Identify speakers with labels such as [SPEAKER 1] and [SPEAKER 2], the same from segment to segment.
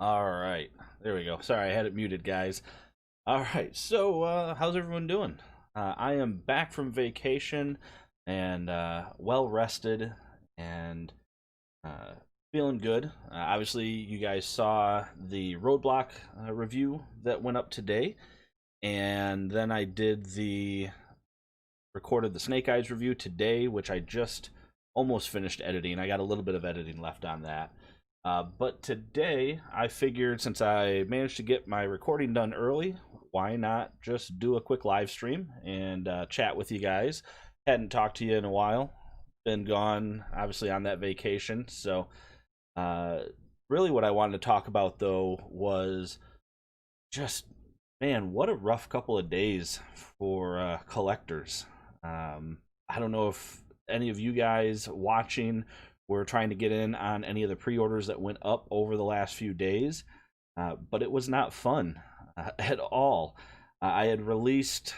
[SPEAKER 1] All right, there we go. Sorry, I had it muted, guys. All right, so how's everyone doing? I am back from vacation and well rested and uh, feeling good. Obviously, you guys saw the Roadblock review that went up today, and then I did the recorded the Snake Eyes review today, which I just almost finished editing. I got a little bit of editing left on that. But today, I figured since I managed to get my recording done early, why not just do a quick live stream and chat with you guys? Hadn't talked to you in a while. Been gone, obviously, on that vacation. So, uh, really, what I wanted to talk about, though, was just, man, what a rough couple of days for collectors. I don't know if any of you guys watching were trying to get in on any of the pre-orders that went up over the last few days, but it was not fun at all. I had released,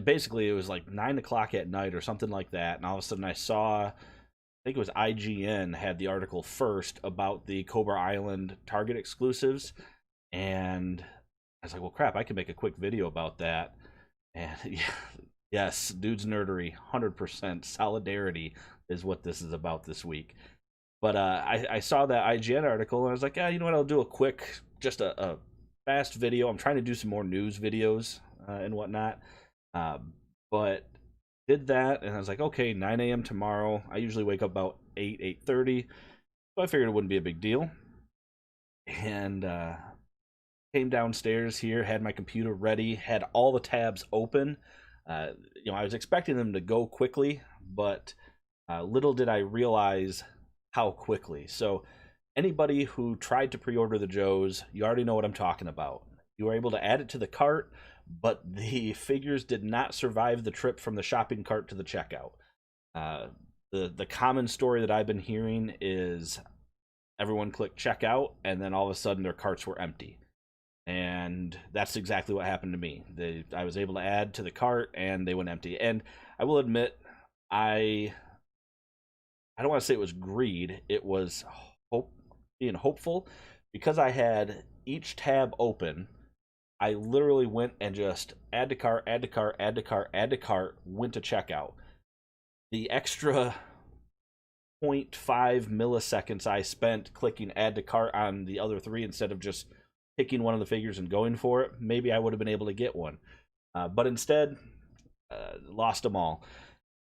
[SPEAKER 1] basically, it was like 9 o'clock at night or something like that, and all of a sudden I saw, I think it was IGN had the article first about the Cobra Island Target exclusives, and I was like, well, crap, I can make a quick video about that. And yeah, yes, dude's nerdery, 100% solidarity is what this is about this week. But I saw that IGN article and I was like, you know what? I'll do a quick, just a fast video. I'm trying to do some more news videos and whatnot. But did that and I was like, okay, 9 a.m. tomorrow. I usually wake up about 8:30, so I figured it wouldn't be a big deal. And came downstairs here, had my computer ready, had all the tabs open. I was expecting them to go quickly, but little did I realize how quickly. So, anybody who tried to pre-order the Joes, you already know what I'm talking about. You were able to add it to the cart, but the figures did not survive the trip from the shopping cart to the checkout. Uh, the common story that I've been hearing is everyone clicked checkout, and then all of a sudden their carts were empty. And that's exactly what happened to me. I was able to add to the cart, and they went empty. And I will admit, I I don't want to say it was greed. It was being hopeful, because I had each tab open. I literally went and just add to cart, add to cart, add to cart, add to cart, went to checkout. The extra zero point 0.5 milliseconds I spent clicking add to cart on the other three instead of just picking one of the figures and going for it, maybe I would have been able to get one. But instead, lost them all.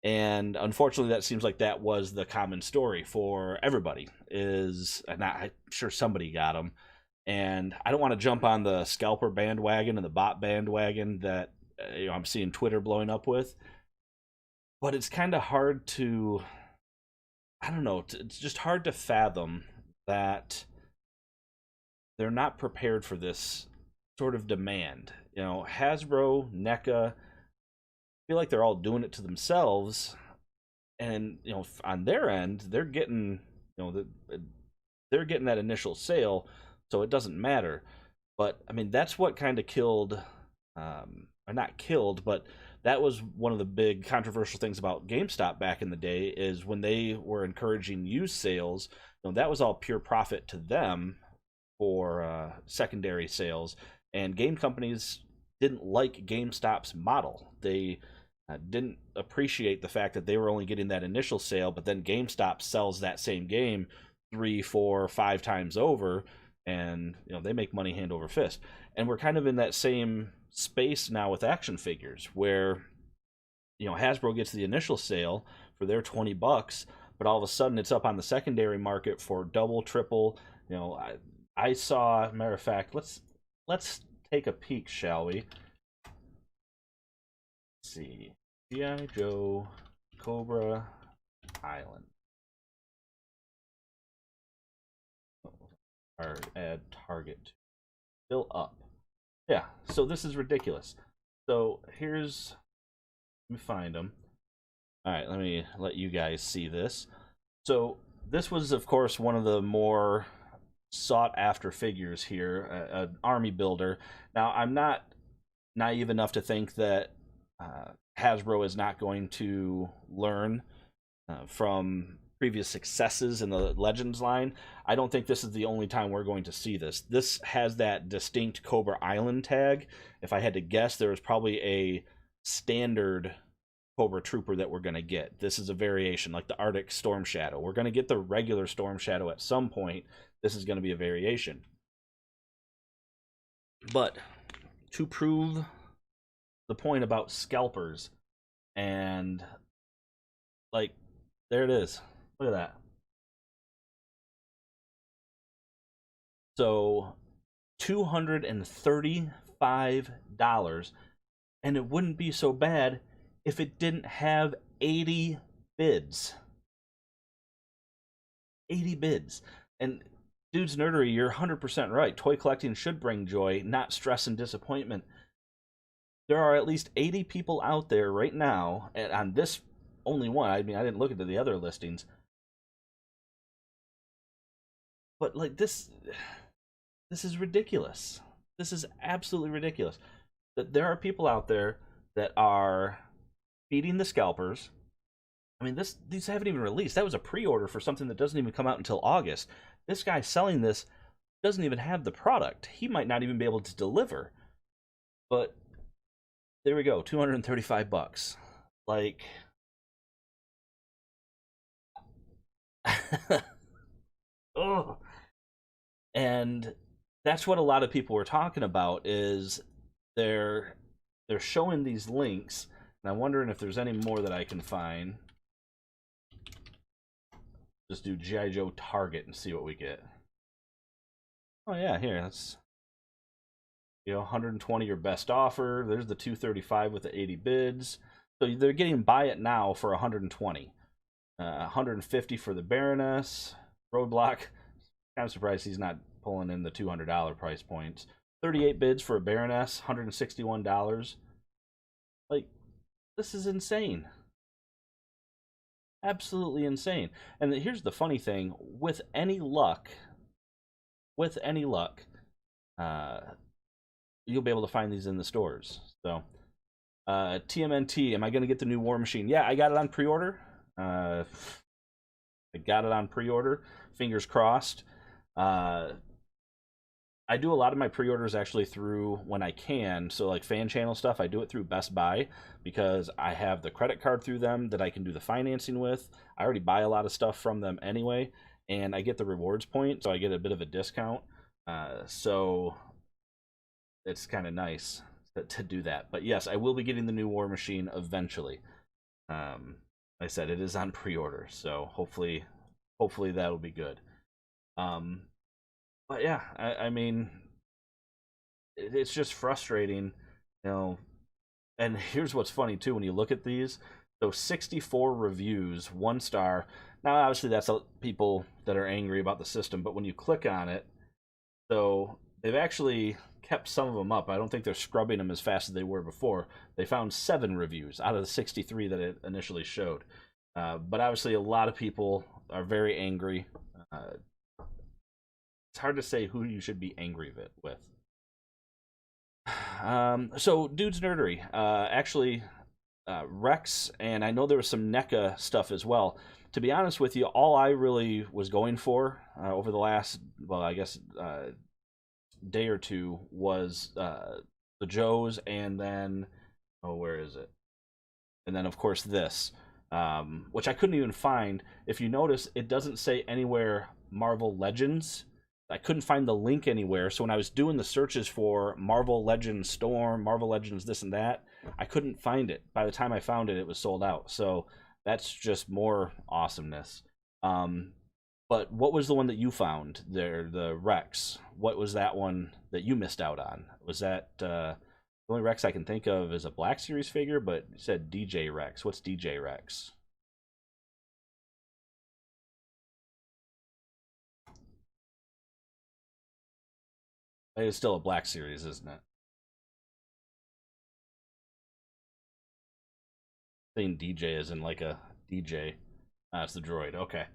[SPEAKER 1] And unfortunately, that seems like that was the common story for everybody. I'm sure somebody got them, and I don't want to jump on the scalper bandwagon and the bot bandwagon that I'm seeing Twitter blowing up with. But it's kind of hard to, I don't know, it's just hard to fathom that they're not prepared for this sort of demand. Hasbro, NECA, feel like they're all doing it to themselves, and on their end, they're getting they're getting that initial sale, so it doesn't matter. But I mean, that's what kind of killed, or not killed, but that was one of the big controversial things about GameStop back in the day, is when they were encouraging used sales. That was all pure profit to them for secondary sales, and game companies didn't like GameStop's model. They didn't appreciate the fact that they were only getting that initial sale, but then GameStop sells that same game 3, 4, 5 times over, and they make money hand over fist. And we're kind of in that same space now with action figures, where Hasbro gets the initial sale for their $20, but all of a sudden it's up on the secondary market for double, triple. I saw, matter of fact, let's take a peek, shall we? Let's see, G.I. Joe Cobra Island. Or add target. Fill up. Yeah, so this is ridiculous. So let me find them. Alright, let me let you guys see this. So this was, of course, one of the more sought after figures here, an army builder. Now, I'm not naive enough to think that Hasbro is not going to learn from previous successes in the Legends line, I don't think this is the only time we're going to see this. This has that distinct Cobra Island tag. If I had to guess, there was probably a standard Cobra Trooper that we're going to get. This is a variation, like the Arctic Storm Shadow. We're going to get the regular Storm Shadow at some point. This is going to be a variation. But to prove the point about scalpers, and like, there it is. Look at that. So $235, and it wouldn't be so bad if it didn't have 80 bids. 80 bids. And Dude's Nerdery, you're 100% right. Toy collecting should bring joy, not stress and disappointment. There are at least 80 people out there right now, and on this only one, I mean, I didn't look into the other listings, but like this is ridiculous. This is absolutely ridiculous. That there are people out there that are feeding the scalpers. I mean, these haven't even released. That was a pre-order for something that doesn't even come out until August. This guy selling this doesn't even have the product. He might not even be able to deliver. But there we go, $235. Like, oh, and that's what a lot of people were talking about. Is they're showing these links, and I'm wondering if there's any more that I can find. Just do G.I. Joe Target and see what we get. Oh yeah, here, that's, you know, 120 your best offer. There's the 235 with the 80 bids. So they're getting buy it now for 120. 150 for the Baroness. Roadblock. Kind of surprised he's not pulling in the $200 price points. 38 bids for a Baroness. $161. Like, this is insane. Absolutely insane. And here's the funny thing: with any luck, you'll be able to find these in the stores. So, TMNT, am I going to get the new War Machine? Yeah, I got it on pre-order. Fingers crossed. I do a lot of my pre-orders actually through, when I can, so like fan channel stuff, I do it through Best Buy because I have the credit card through them that I can do the financing with. I already buy a lot of stuff from them anyway, and I get the rewards point, so I get a bit of a discount. So it's kind of nice to do that. But yes, I will be getting the new War Machine eventually. Like I said, it is on pre-order, so hopefully that'll be good. But yeah, I mean, it's just frustrating, you know. And here's what's funny too: when you look at these, so 64 reviews, 1 star. Now, obviously, that's people that are angry about the system. But when you click on it, so they've actually kept some of them up. I don't think they're scrubbing them as fast as they were before. They found 7 reviews out of the 63 that it initially showed. But obviously, a lot of people are very angry. It's hard to say who you should be angry with. So, Dude's Nerdery. Actually, Rex, and I know there was some NECA stuff as well. To be honest with you, all I really was going for over the last, well, I guess, day or two was the Joes, and then, oh, where is it? And then, of course, this, which I couldn't even find. If you notice, it doesn't say anywhere Marvel Legends. I couldn't find the link anywhere, so when I was doing the searches for Marvel Legends Storm, Marvel Legends this and that, I couldn't find it. By the time I found it, it was sold out. So that's just more awesomeness. But what was the one that you found there, the Rex? What was that one that you missed out on? Was that the only Rex I can think of is a Black Series figure, but it said DJ Rex. What's DJ Rex? It's still a Black Series, isn't it? Saying DJ is in like a DJ. It's the droid. Okay.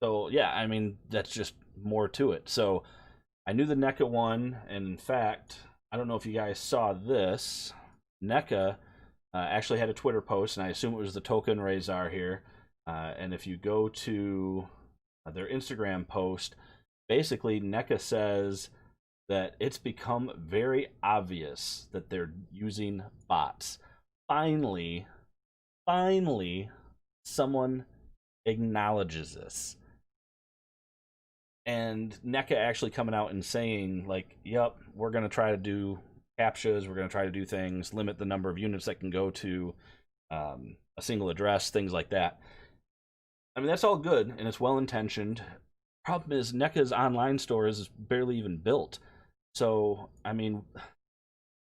[SPEAKER 1] So yeah, I mean that's just more to it. So I knew the NECA one, and in fact, I don't know if you guys saw this. NECA actually had a Twitter post, and I assume it was the token Razor here. And if you go to their Instagram post, basically NECA says that it's become very obvious that they're using bots. Finally, someone acknowledges this. And NECA actually coming out and saying, like, yep, we're going to try to do captchas, we're going to try to do things, limit the number of units that can go to a single address, things like that. I mean, that's all good, and it's well-intentioned. Problem is, NECA's online store is barely even built. So, I mean,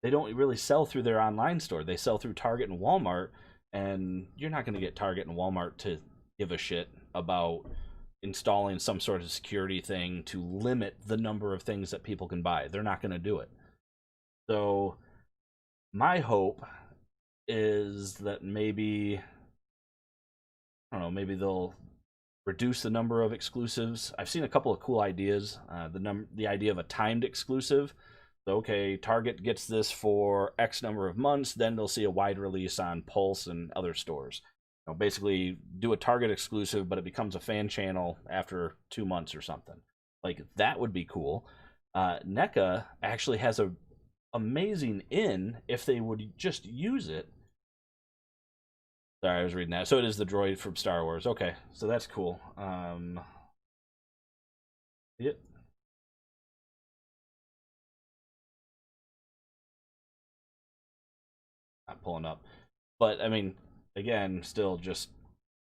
[SPEAKER 1] they don't really sell through their online store. They sell through Target and Walmart, and you're not going to get Target and Walmart to give a shit about installing some sort of security thing to limit the number of things that people can buy. They're not going to do it. So my hope is that maybe, I don't know, maybe they'll reduce the number of exclusives. I've seen a couple of cool ideas. The idea of a timed exclusive. So, okay, Target gets this for X number of months, then they'll see a wide release on Pulse and other stores. Basically do a Target exclusive, but it becomes a fan channel after 2 months or something. Like, that would be cool. NECA actually has a amazing in if they would just use it. Sorry, I was reading that. So it is the droid from Star Wars. Okay, so that's cool. Yep. Not pulling up. But, I mean, again, still just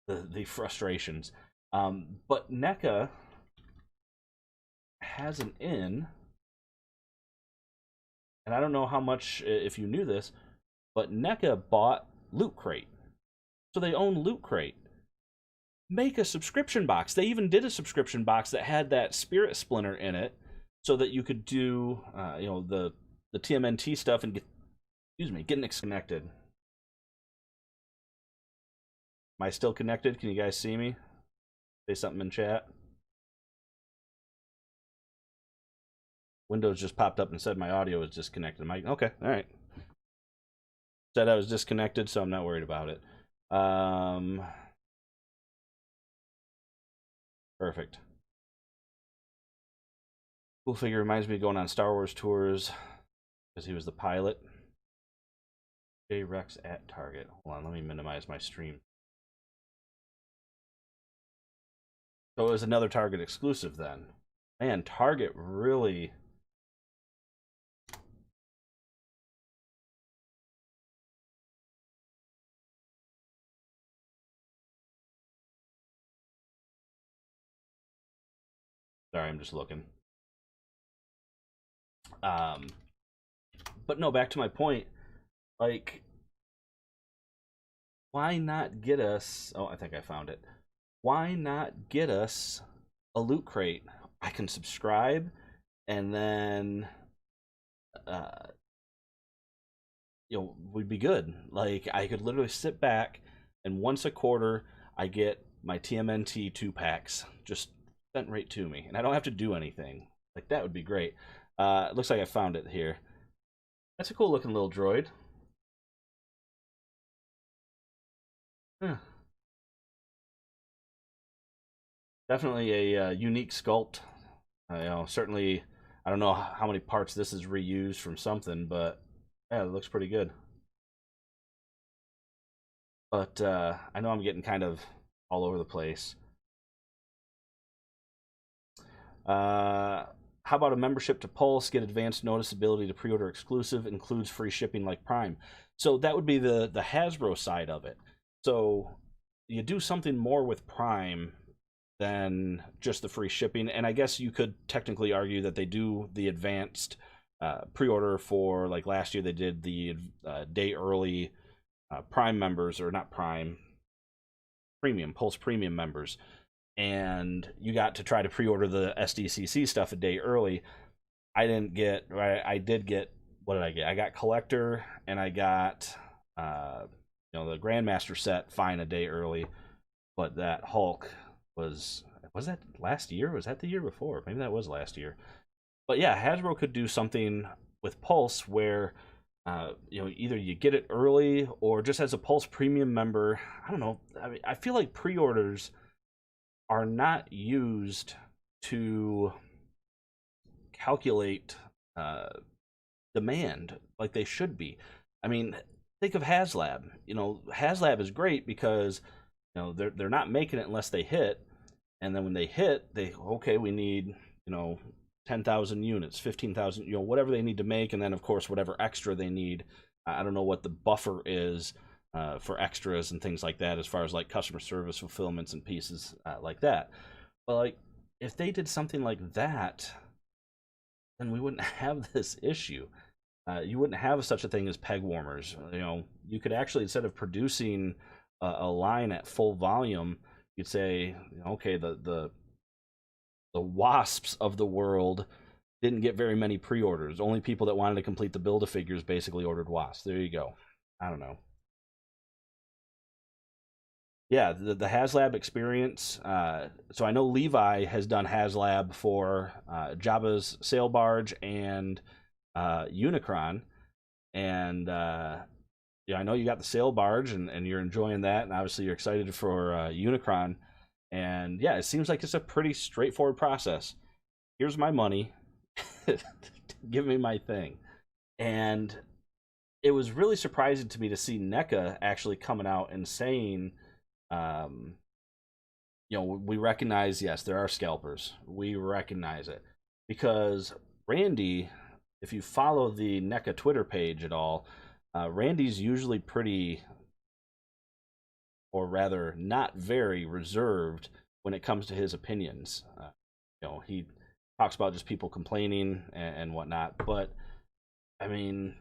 [SPEAKER 1] the frustrations. But NECA has an in, and I don't know how much, if you knew this, but NECA bought Loot Crate. So they own Loot Crate. Make a subscription box. They even did a subscription box that had that Spirit Splinter in it, so that you could do, the TMNT stuff and getting connected. Am I still connected? Can you guys see me? Say something in chat. Windows just popped up and said my audio is disconnected. Okay, all right. Said I was disconnected, so I'm not worried about it. Perfect. Cool figure, reminds me of going on Star Wars tours because he was the pilot. J Rex at Target. Hold on, let me minimize my stream. So it was another Target exclusive then. Man, Target really... Sorry, I'm just looking. But no, back to my point. Like, why not get us... Oh, I think I found it. Why not get us a Loot Crate? I can subscribe, and then... we'd be good. Like, I could literally sit back, and once a quarter, I get my TMNT 2-packs just sent right to me, and I don't have to do anything. Like, that would be great. It looks like I found it here. That's a cool looking little droid. Huh. Definitely a unique sculpt. Certainly, I don't know how many parts this is reused from something, but yeah, it looks pretty good. But I know I'm getting kind of all over the place. How about a membership to Pulse? Get advanced noticeability to pre-order exclusive. Includes free shipping like Prime. So that would be the Hasbro side of it. So you do something more with Prime than just the free shipping. And I guess you could technically argue that they do the advanced pre-order for, like last year they did the day early Prime members, or not Prime, Premium, Pulse Premium members. And you got to try to pre-order the SDCC stuff a day early. I didn't get, I did get, what did I get? I got Collector, and I got, the Grandmaster set fine a day early, but that Hulk was that last year? Was that the year before? Maybe that was last year. But yeah, Hasbro could do something with Pulse where Either you get it early or just as a Pulse Premium member. I don't know. I mean, I feel like pre-orders are not used to calculate uh, demand like they should be. I mean, think of HasLab. HasLab is great because they're not making it unless they hit, and then when they hit, okay, we need 10,000 units, 15,000, whatever they need to make, and then of course whatever extra they need. I don't know what the buffer is for extras and things like that, as far as like customer service fulfillments and pieces like that. But like, if they did something like that, then we wouldn't have this issue. You wouldn't have such a thing as peg warmers. You could actually, instead of producing a line at full volume, you'd say, okay, the wasps of the world didn't get very many pre-orders. Only people that wanted to complete the Build-A-Figures basically ordered wasps. There you go. I don't know. Yeah, the HasLab experience. So I know Levi has done HasLab for Jabba's sail barge and Unicron, and yeah, I know you got the sail barge and you're enjoying that, and obviously you're excited for Unicron. And yeah, it seems like it's a pretty straightforward process. Here's my money, give me my thing. And it was really surprising to me to see NECA actually coming out and saying, um, we recognize, yes, there are scalpers. We recognize it. Because Randy, if you follow the NECA Twitter page at all, Randy's usually pretty, or rather not very, reserved when it comes to his opinions. He talks about just people complaining and whatnot, but I mean,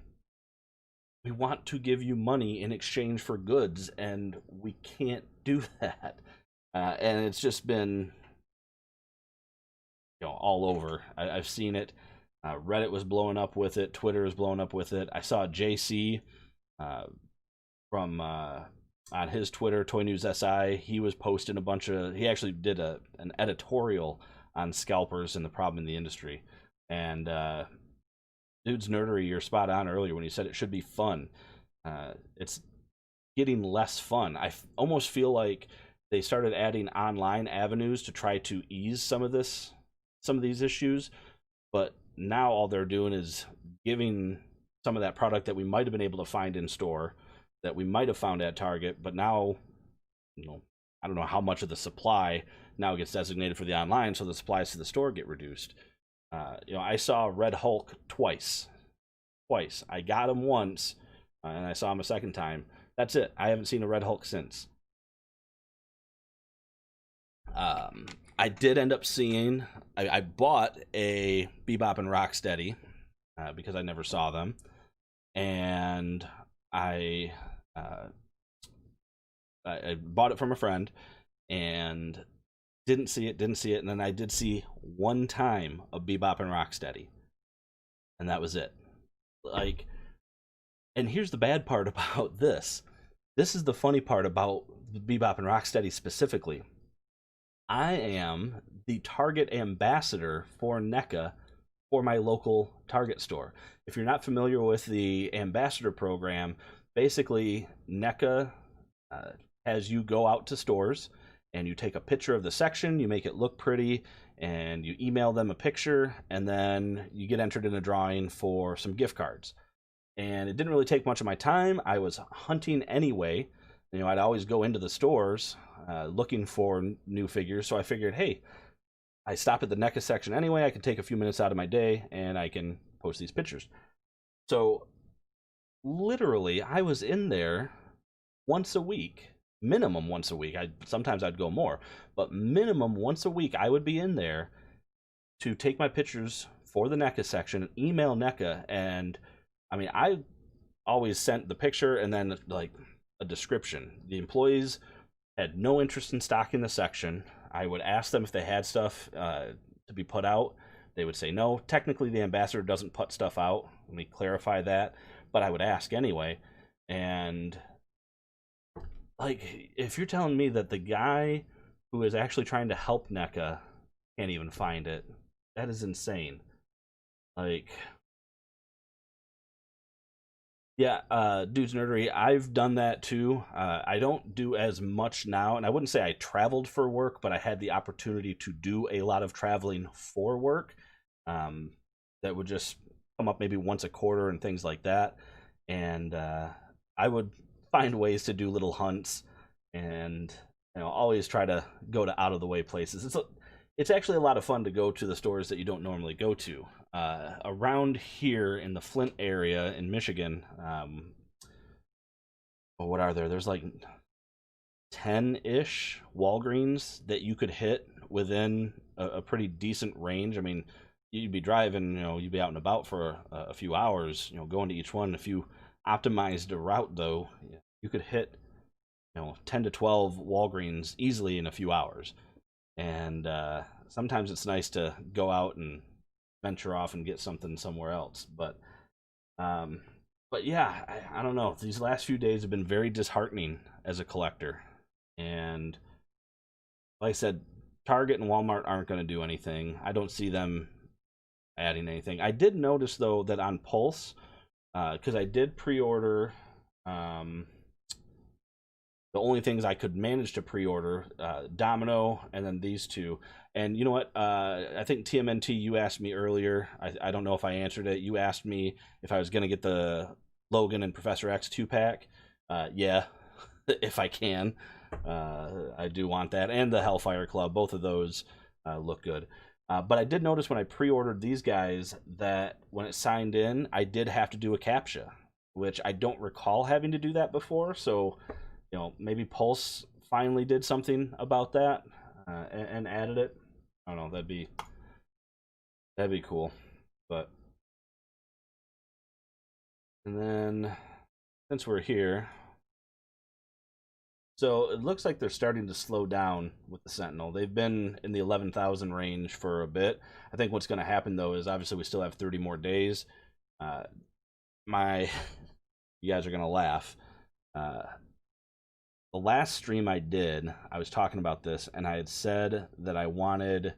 [SPEAKER 1] we want to give you money in exchange for goods, and we can't do that. And it's just been, all over. I've seen it. Reddit was blowing up with it. Twitter is blowing up with it. I saw JC from on his Twitter, Toy News SI. He was posting a bunch of. He actually did an editorial on scalpers and the problem in the industry. And dude's nerdery, you're spot on earlier when you said it should be fun. It's getting less fun. Almost feel like they started adding online avenues to try to ease some of these issues, but now all they're doing is giving some of that product that we might have been able to find in store, that we might have found at Target, but now, I don't know how much of the supply now gets designated for the online, so the supplies to the store get reduced. I saw Red Hulk twice. I got him once, and I saw him a second time. That's it. I haven't seen a Red Hulk since. I did end up seeing. I bought a Bebop and Rocksteady because I never saw them, and I bought it from a friend and didn't see it, and then I did see one time a Bebop and Rocksteady, and that was it. Like, and here's the bad part about this. This is the funny part about Bebop and Rocksteady specifically. I am the Target ambassador for NECA for my local Target store. If you're not familiar with the ambassador program, basically NECA has you go out to stores and you take a picture of the section, you make it look pretty, and you email them a picture, and then you get entered in a drawing for some gift cards. And it didn't really take much of my time. I was hunting anyway. I'd always go into the stores looking for new figures, so I figured, hey, I stop at the NECA section anyway, I can take a few minutes out of my day, and I can post these pictures. So, literally, I was in there once a week, minimum once a week. Sometimes I'd go more, but minimum once a week, I would be in there to take my pictures for the NECA section, email NECA, and I mean, I always sent the picture and then like a description. The employees had no interest in stocking the section. I would ask them if they had stuff to be put out. They would say no. Technically, the ambassador doesn't put stuff out. Let me clarify that. But I would ask anyway. And like, if you're telling me that the guy who is actually trying to help NECA can't even find it, that is insane. Like, Yeah, Dude's Nerdery, I've done that too. I don't do as much now, and I wouldn't say I traveled for work, but I had the opportunity to do a lot of traveling for work. Um, that would just come up maybe once a quarter and things like that. And I would find ways to do little hunts and always try to go to out of the way places. It's actually a lot of fun to go to the stores that you don't normally go to. Around here in the Flint area in Michigan, well, what are there? There's like 10-ish Walgreens that you could hit within a pretty decent range. I mean, you'd be driving, you'd be out and about for a few hours, going to each one. If you optimized a route, though, you could hit, 10 to 12 Walgreens easily in a few hours. And sometimes it's nice to go out and venture off and get something somewhere else. Um, but yeah, I don't know. These last few days have been very disheartening as a collector. And like I said, Target and Walmart aren't going to do anything. I don't see them adding anything. I did notice though that on Pulse, because I did pre-order the only things I could manage to pre-order, Domino, and then these two. And you know what? I think TMNT, you asked me earlier. I don't know if I answered it. You asked me if I was going to get the Logan and Professor X 2-pack. Yeah, if I can. I do want that. And the Hellfire Club. Both of those look good. But I did notice when I pre-ordered these guys that when it signed in, I did have to do a CAPTCHA, which I don't recall having to do that before. So, maybe Pulse finally did something about that and added it. I don't know. That'd be cool. But and then since we're here, so it looks like they're starting to slow down with the Sentinel. They've been in the 11,000 range for a bit. I think what's going to happen though is obviously we still have 30 more days. My you guys are going to laugh. The last stream I did, I was talking about this, and I had said that I wanted,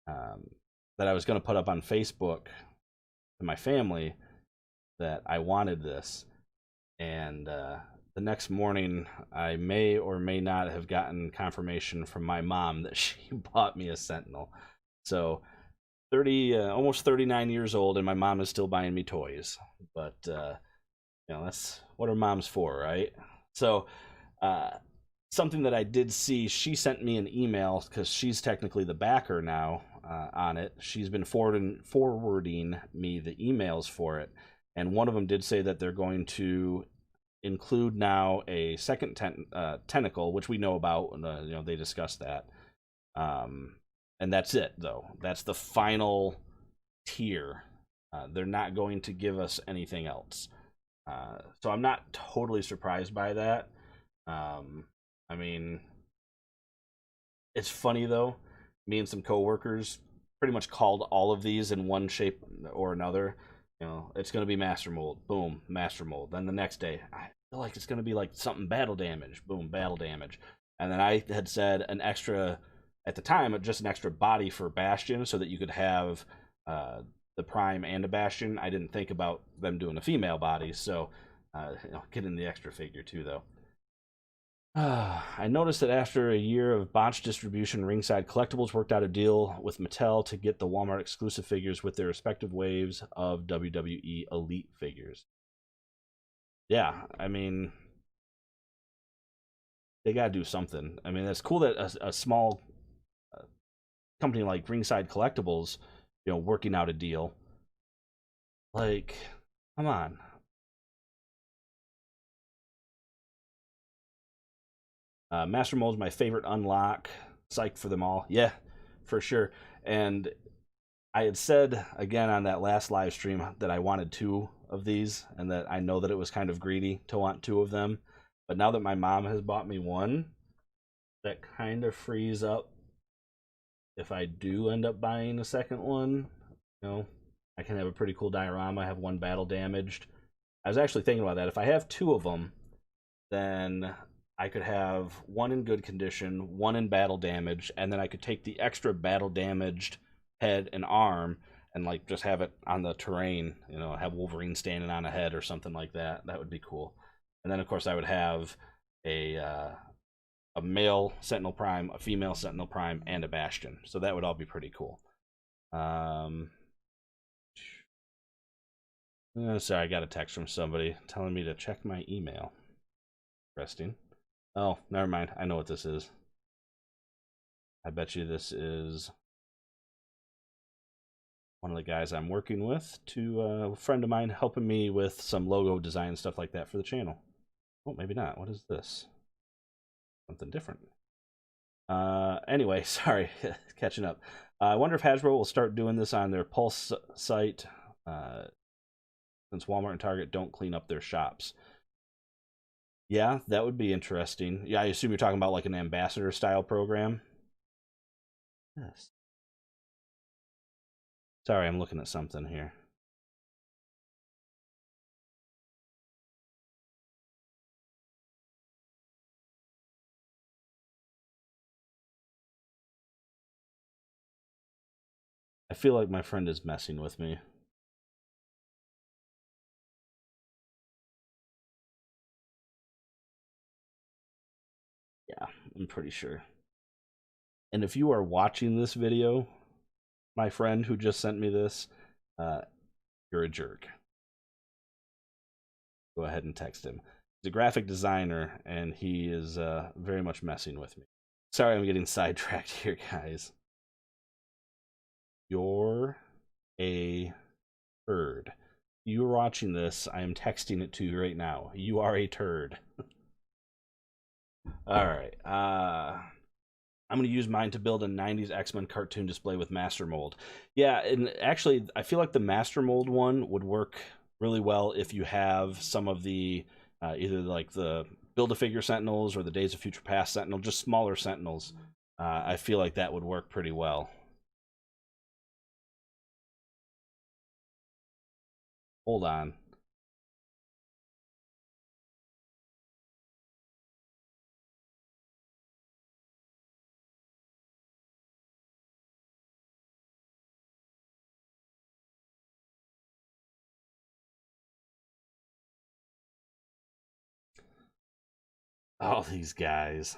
[SPEAKER 1] that I was going to put up on Facebook to my family that I wanted this. And the next morning, I may or may not have gotten confirmation from my mom that she bought me a Sentinel. So, almost 39 years old, and my mom is still buying me toys. But that's what her mom's for, right? So. Something that I did see, she sent me an email because she's technically the backer now on it. She's been forwarding me the emails for it, and one of them did say that they're going to include now a second tentacle, which we know about. They discussed that, and that's it though. That's the final tier. They're not going to give us anything else, so I'm not totally surprised by that. I mean, it's funny though. Me and some coworkers pretty much called all of these in one shape or another. It's going to be Master Mold. Boom, Master Mold. Then the next day, I feel like it's going to be like something battle damage. Boom, battle damage. And then I had said an extra, at the time, just an extra body for Bastion so that you could have the Prime and a Bastion. I didn't think about them doing a female body, so getting the extra figure too, though. I noticed that after a year of botched distribution, Ringside Collectibles worked out a deal with Mattel to get the Walmart exclusive figures with their respective waves of WWE Elite figures. Yeah, I mean, they gotta do something. I mean, it's cool that a small company like Ringside Collectibles, working out a deal. Like, come on. Master Mold's my favorite unlock. Psyched for them all. Yeah, for sure. And I had said again on that last live stream that I wanted 2 of these and that I know that it was kind of greedy to want 2 of them. But now that my mom has bought me 1, that kind of frees up if I do end up buying a second one. I can have a pretty cool diorama. I have 1 battle damaged. I was actually thinking about that. If I have 2 of them, then I could have 1 in good condition, 1 in battle damage, and then I could take the extra battle damaged head and arm, and like just have it on the terrain, you know, have Wolverine standing on a head or something like that. That would be cool. And then of course I would have a male Sentinel Prime, a female Sentinel Prime, and a Bastion. So that would all be pretty cool. Sorry, I got a text from somebody telling me to check my email. Interesting. Oh, never mind. I know what this is. I bet you this is one of the guys I'm working with, to a friend of mine helping me with some logo design and stuff like that for the channel. Oh, maybe not. What is this? Something different. Anyway, sorry, catching up. I wonder if Hasbro will start doing this on their Pulse site, since Walmart and Target don't clean up their shops. Yeah, that would be interesting. Yeah, I assume you're talking about like an ambassador style program. Yes. Sorry, I'm looking at something here. I feel like my friend is messing with me. Yeah, I'm pretty sure. And if you are watching this video, my friend who just sent me this, you're a jerk. Go ahead and text him. He's a graphic designer, and he is very much messing with me. Sorry, I'm getting sidetracked here, guys. You're a turd. You're watching this. I am texting it to you right now. You are a turd. All right. I'm going to use mine to build a 90s X-Men cartoon display with Master Mold. Yeah, and actually, I feel like the Master Mold one would work really well if you have some of the, either like the Build-A-Figure Sentinels or the Days of Future Past Sentinel, just smaller Sentinels. I feel like that would work pretty well. Hold on. All these guys.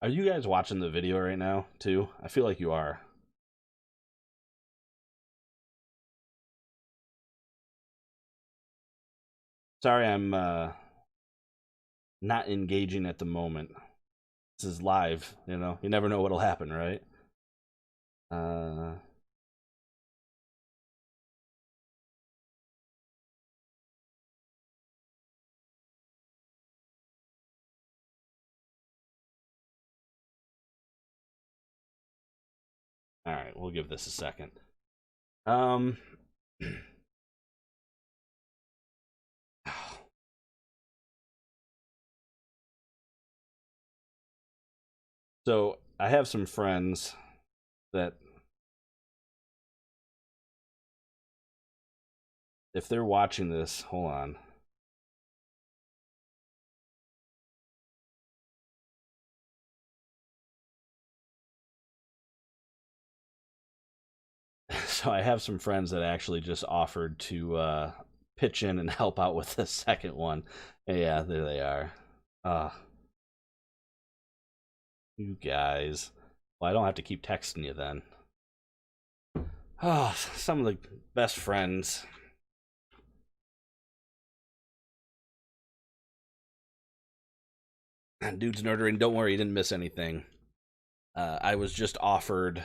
[SPEAKER 1] Are you guys watching the video right now, too? I feel like you are. Sorry, I'm not engaging at the moment. This is live, you know? You never know what'll happen, right? Uh... All right, we'll give this a second. So I have some friends that, if they're watching this, hold on. So I have some friends that actually just offered to pitch in and help out with the second one. Yeah, there they are. You guys. Well, I don't have to keep texting you then. Oh, some of the best friends. Dude's nerdering. Don't worry, you didn't miss anything. I was just offered.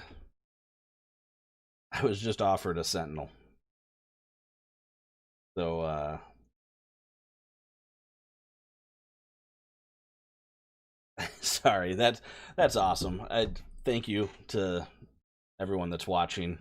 [SPEAKER 1] I was just offered a Sentinel. So, sorry. That's awesome. I thank you to everyone that's watching.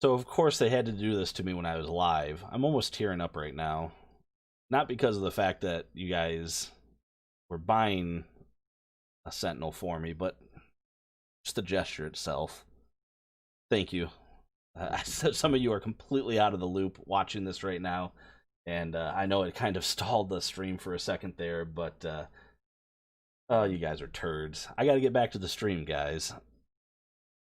[SPEAKER 1] So of course they had to do this to me when I was live. I'm almost tearing up right now. Not because of the fact that you guys were buying a Sentinel for me, but just the gesture itself. Thank you. Some of you are completely out of the loop watching this right now, and I know it kind of stalled the stream for a second there, but oh, you guys are turds. I got to get back to the stream, guys.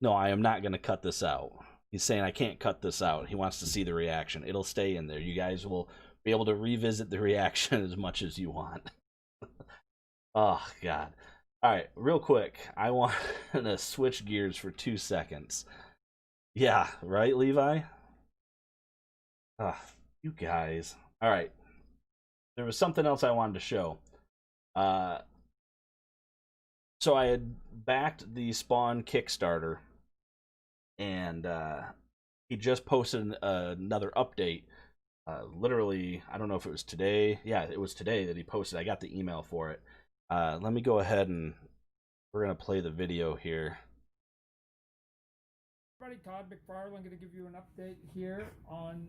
[SPEAKER 1] No, I am not going to cut this out. He's saying I can't cut this out. He wants to see the reaction. It'll stay in there. You guys will be able to revisit the reaction as much as you want. Oh, God. All right, real quick. I want to switch gears for 2 seconds. Yeah, right, Levi? You guys. All right. There was something else I wanted to show. So I had backed the Spawn Kickstarter, and he just posted another update. Literally, I don't know if it was today. Yeah, it was today that he posted. I got the email for it. Let me go ahead and we're going to play the video here.
[SPEAKER 2] Everybody, Todd McFarlane going to give you an update here on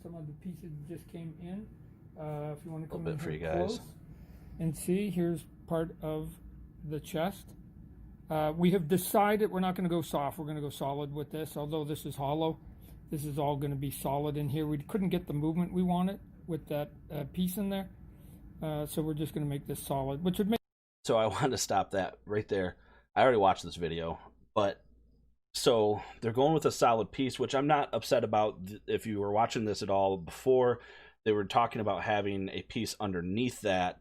[SPEAKER 2] some of the pieces that just came in. If you want to come in for you guys and see, here's part of the chest. We have decided we're not going to go soft. We're going to go solid with this. Although this is hollow, this is all going to be solid in here. We couldn't get the movement we wanted with that piece in there. So we're just going to make this solid, which would make...
[SPEAKER 1] So I wanted to stop that right there. I already watched this video, but so they're going with a solid piece, which I'm not upset about. If you were watching this at all before, they were talking about having a piece underneath that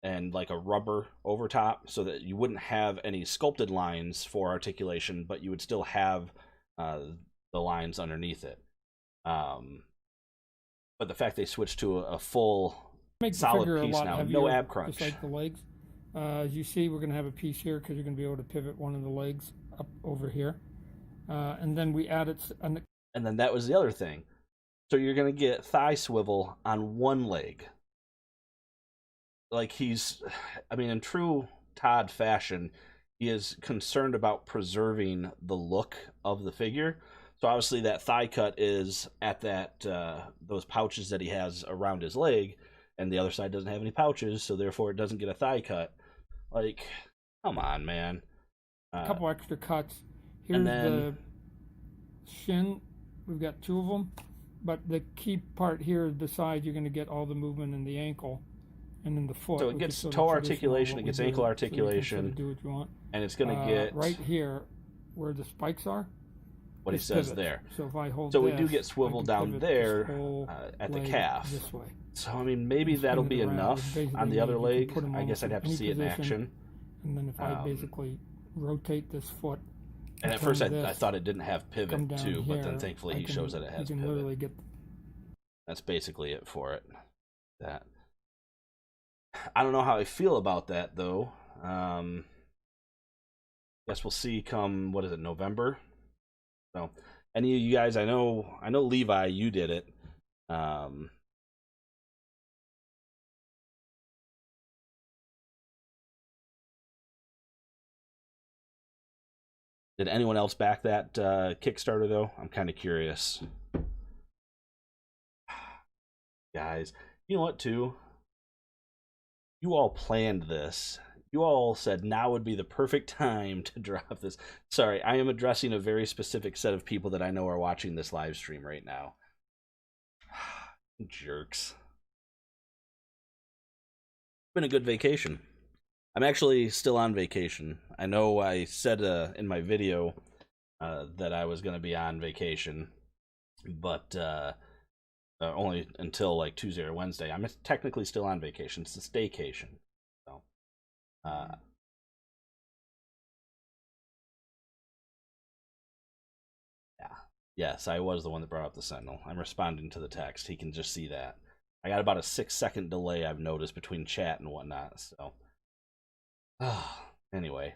[SPEAKER 1] and like a rubber over top so that you wouldn't have any sculpted lines for articulation, but you would still have the lines underneath it. But the fact they switched to a full solid piece now, no ab crunch.
[SPEAKER 2] Just like the legs. As you see, we're going to have a piece here because you're going to be able to pivot one of the legs up over here. And then we added... And
[SPEAKER 1] then that was the other thing. So you're going to get thigh swivel on one leg. Like he's... I mean, in true Todd fashion, he is concerned about preserving the look of the figure. So obviously that thigh cut is at that those pouches that he has around his leg, and the other side doesn't have any pouches, so therefore it doesn't get a thigh cut. Like, come on, man.
[SPEAKER 2] A couple extra cuts. Here's the shin. We've got 2 of them. But the key part here is beside, you're going to get all the movement in the ankle and in the foot.
[SPEAKER 1] So it gets toe articulation, it gets ankle articulation,
[SPEAKER 2] so do what you want.
[SPEAKER 1] And it's going to get...
[SPEAKER 2] right here, where the spikes are.
[SPEAKER 1] What he says there.
[SPEAKER 2] So if I hold
[SPEAKER 1] we do get swivel down there at the calf.
[SPEAKER 2] This way.
[SPEAKER 1] So, I mean, maybe that'll be enough on the other leg. I guess I'd have to see it in action.
[SPEAKER 2] And then if I basically rotate this foot...
[SPEAKER 1] And at first I thought it didn't have pivot too, but then thankfully he shows that it has pivot.
[SPEAKER 2] Literally get...
[SPEAKER 1] That's basically it for it. That. I don't know how I feel about that, though. Guess we'll see come, what is it, November? So, any of you guys, I know Levi, you did it. Did anyone else back that Kickstarter, though? I'm kind of curious. Guys, you know what, too? You all planned this. You all said now would be the perfect time to drop this. Sorry, I am addressing a very specific set of people that I know are watching this live stream right now. Jerks. It's been a good vacation. I'm actually still on vacation. I know I said in my video that I was going to be on vacation, but only until like Tuesday or Wednesday. I'm technically still on vacation. It's a staycation. So, yeah. Yes, I was the one that brought up the Sentinel. I'm responding to the text. He can just see that. I got about a 6-second delay I've noticed between chat and whatnot, so... Anyway,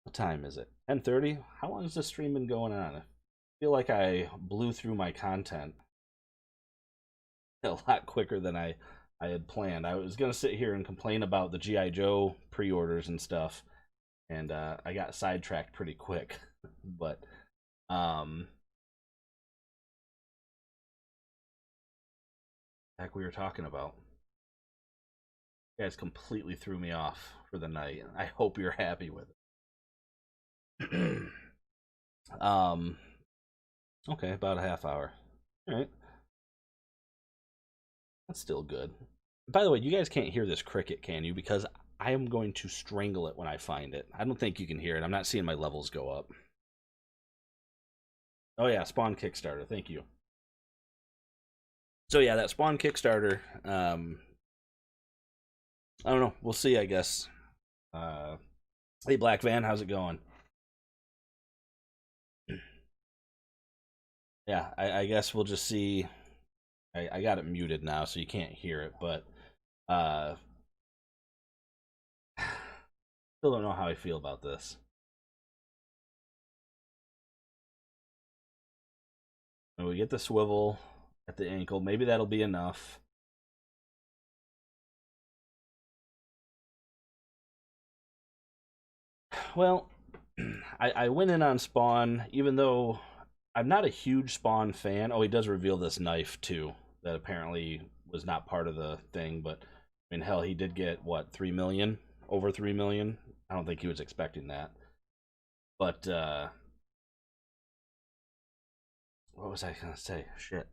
[SPEAKER 1] what time is it? 10:30? How long has this stream been going on? I feel like I blew through my content a lot quicker than I had planned. I was going to sit here and complain about the G.I. Joe pre-orders and stuff, and I got sidetracked pretty quick. But heck we were talking about. You guys completely threw me off for the night. I hope you're happy with it. um, okay, about a half hour. All right, that's still good. By the way, you guys can't hear this cricket, can you? Because I am going to strangle it when I find it. I don't think you can hear it. I'm not seeing my levels go up. Oh yeah, Spawn Kickstarter. Thank you. So yeah, that Spawn Kickstarter. I don't know. We'll see. I guess. Hey, Black Van, how's it going? Yeah, I guess we'll just see. I got it muted now, so you can't hear it, but still don't know how I feel about this. And we get the swivel at the ankle. Maybe that'll be enough. Well, I went in on Spawn, even though I'm not a huge Spawn fan. Oh, he does reveal this knife too, that apparently was not part of the thing. But I mean, hell, he did get what, 3 million, over 3 million. I don't think he was expecting that. But what was I gonna say? Shit,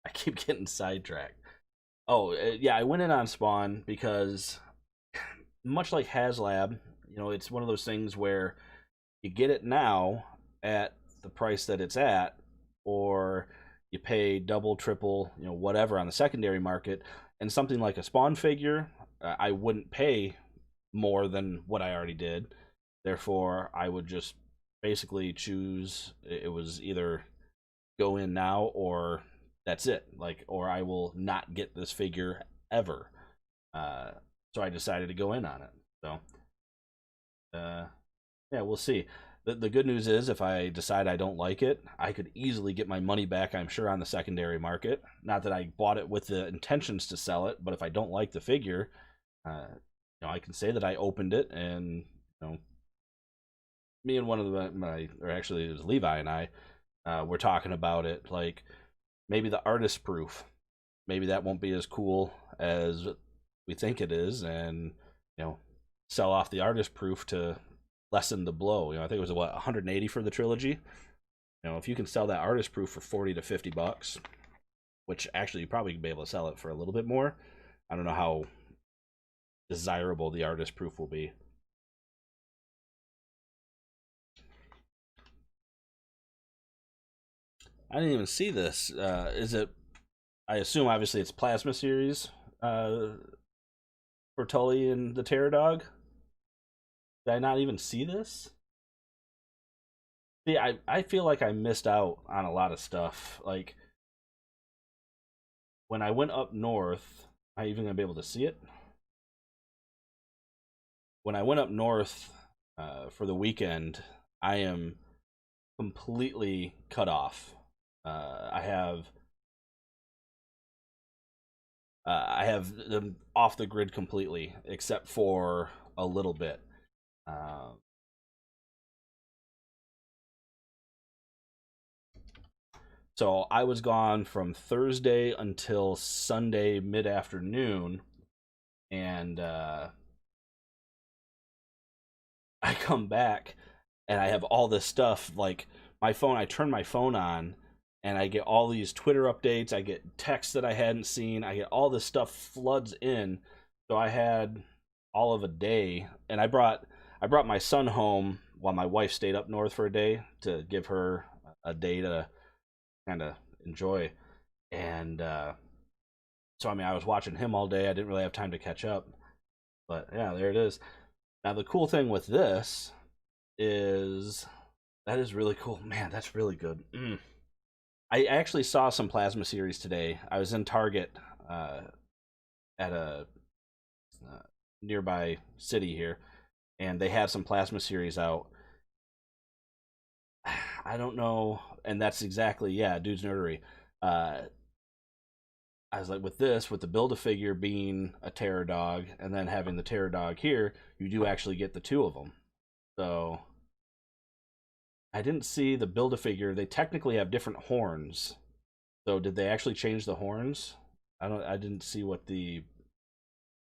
[SPEAKER 1] I keep getting sidetracked. Oh yeah, I went in on Spawn because much like HasLab, it's one of those things where you get it now at the price that it's at, or you pay double, triple, whatever on the secondary market. And something like a Spawn figure, I wouldn't pay more than what I already did. Therefore, I would just basically choose. It was either go in now or that's it. Like, or I will not get this figure ever. Uh, so I decided to go in on it. So, yeah, we'll see. The good news is, if I decide I don't like it, I could easily get my money back, I'm sure, on the secondary market. Not that I bought it with the intentions to sell it, but if I don't like the figure, I can say that I opened it, and me and one of or actually it was Levi and I, were talking about it. Like, maybe the artist proof, maybe that won't be as cool as we think it is, and sell off the artist proof to lessen the blow. I think it was 180 for the trilogy. If you can sell that artist proof for 40 to 50 bucks, which actually you probably could be able to sell it for a little bit more. I don't know how desirable the artist proof will be. I didn't even see this. Is it? I assume obviously it's Plasma series for Tully and the Terror Dog. Did I not even see this? See, I feel like I missed out on a lot of stuff. Like, when I went up north, am I even gonna be able to see it? When I went up north for the weekend, I am completely cut off. I have them off the grid completely, except for a little bit. Uh, so I was gone from Thursday until Sunday mid afternoon, and I come back and I have all this stuff. Like, my phone, I turn my phone on and I get all these Twitter updates. I get texts that I hadn't seen. I get all this stuff floods in. So I had all of a day, and I brought my son home while my wife stayed up north for a day to give her a day to kind of enjoy. And so I mean, I was watching him all day. I didn't really have time to catch up. But yeah, there it is. Now the cool thing with this is that is really cool. Man, that's really good. I actually saw some Plasma series today. I was in Target at a nearby city here, and they have some Plasma series out. I don't know, and that's exactly, yeah, dude's nerdery. I was like, with the Build-A-Figure being a Terror Dog, and then having the Terror Dog here, you do actually get the two of them. So I didn't see the Build-A-Figure. They technically have different horns. So did they actually change the horns? I didn't see what the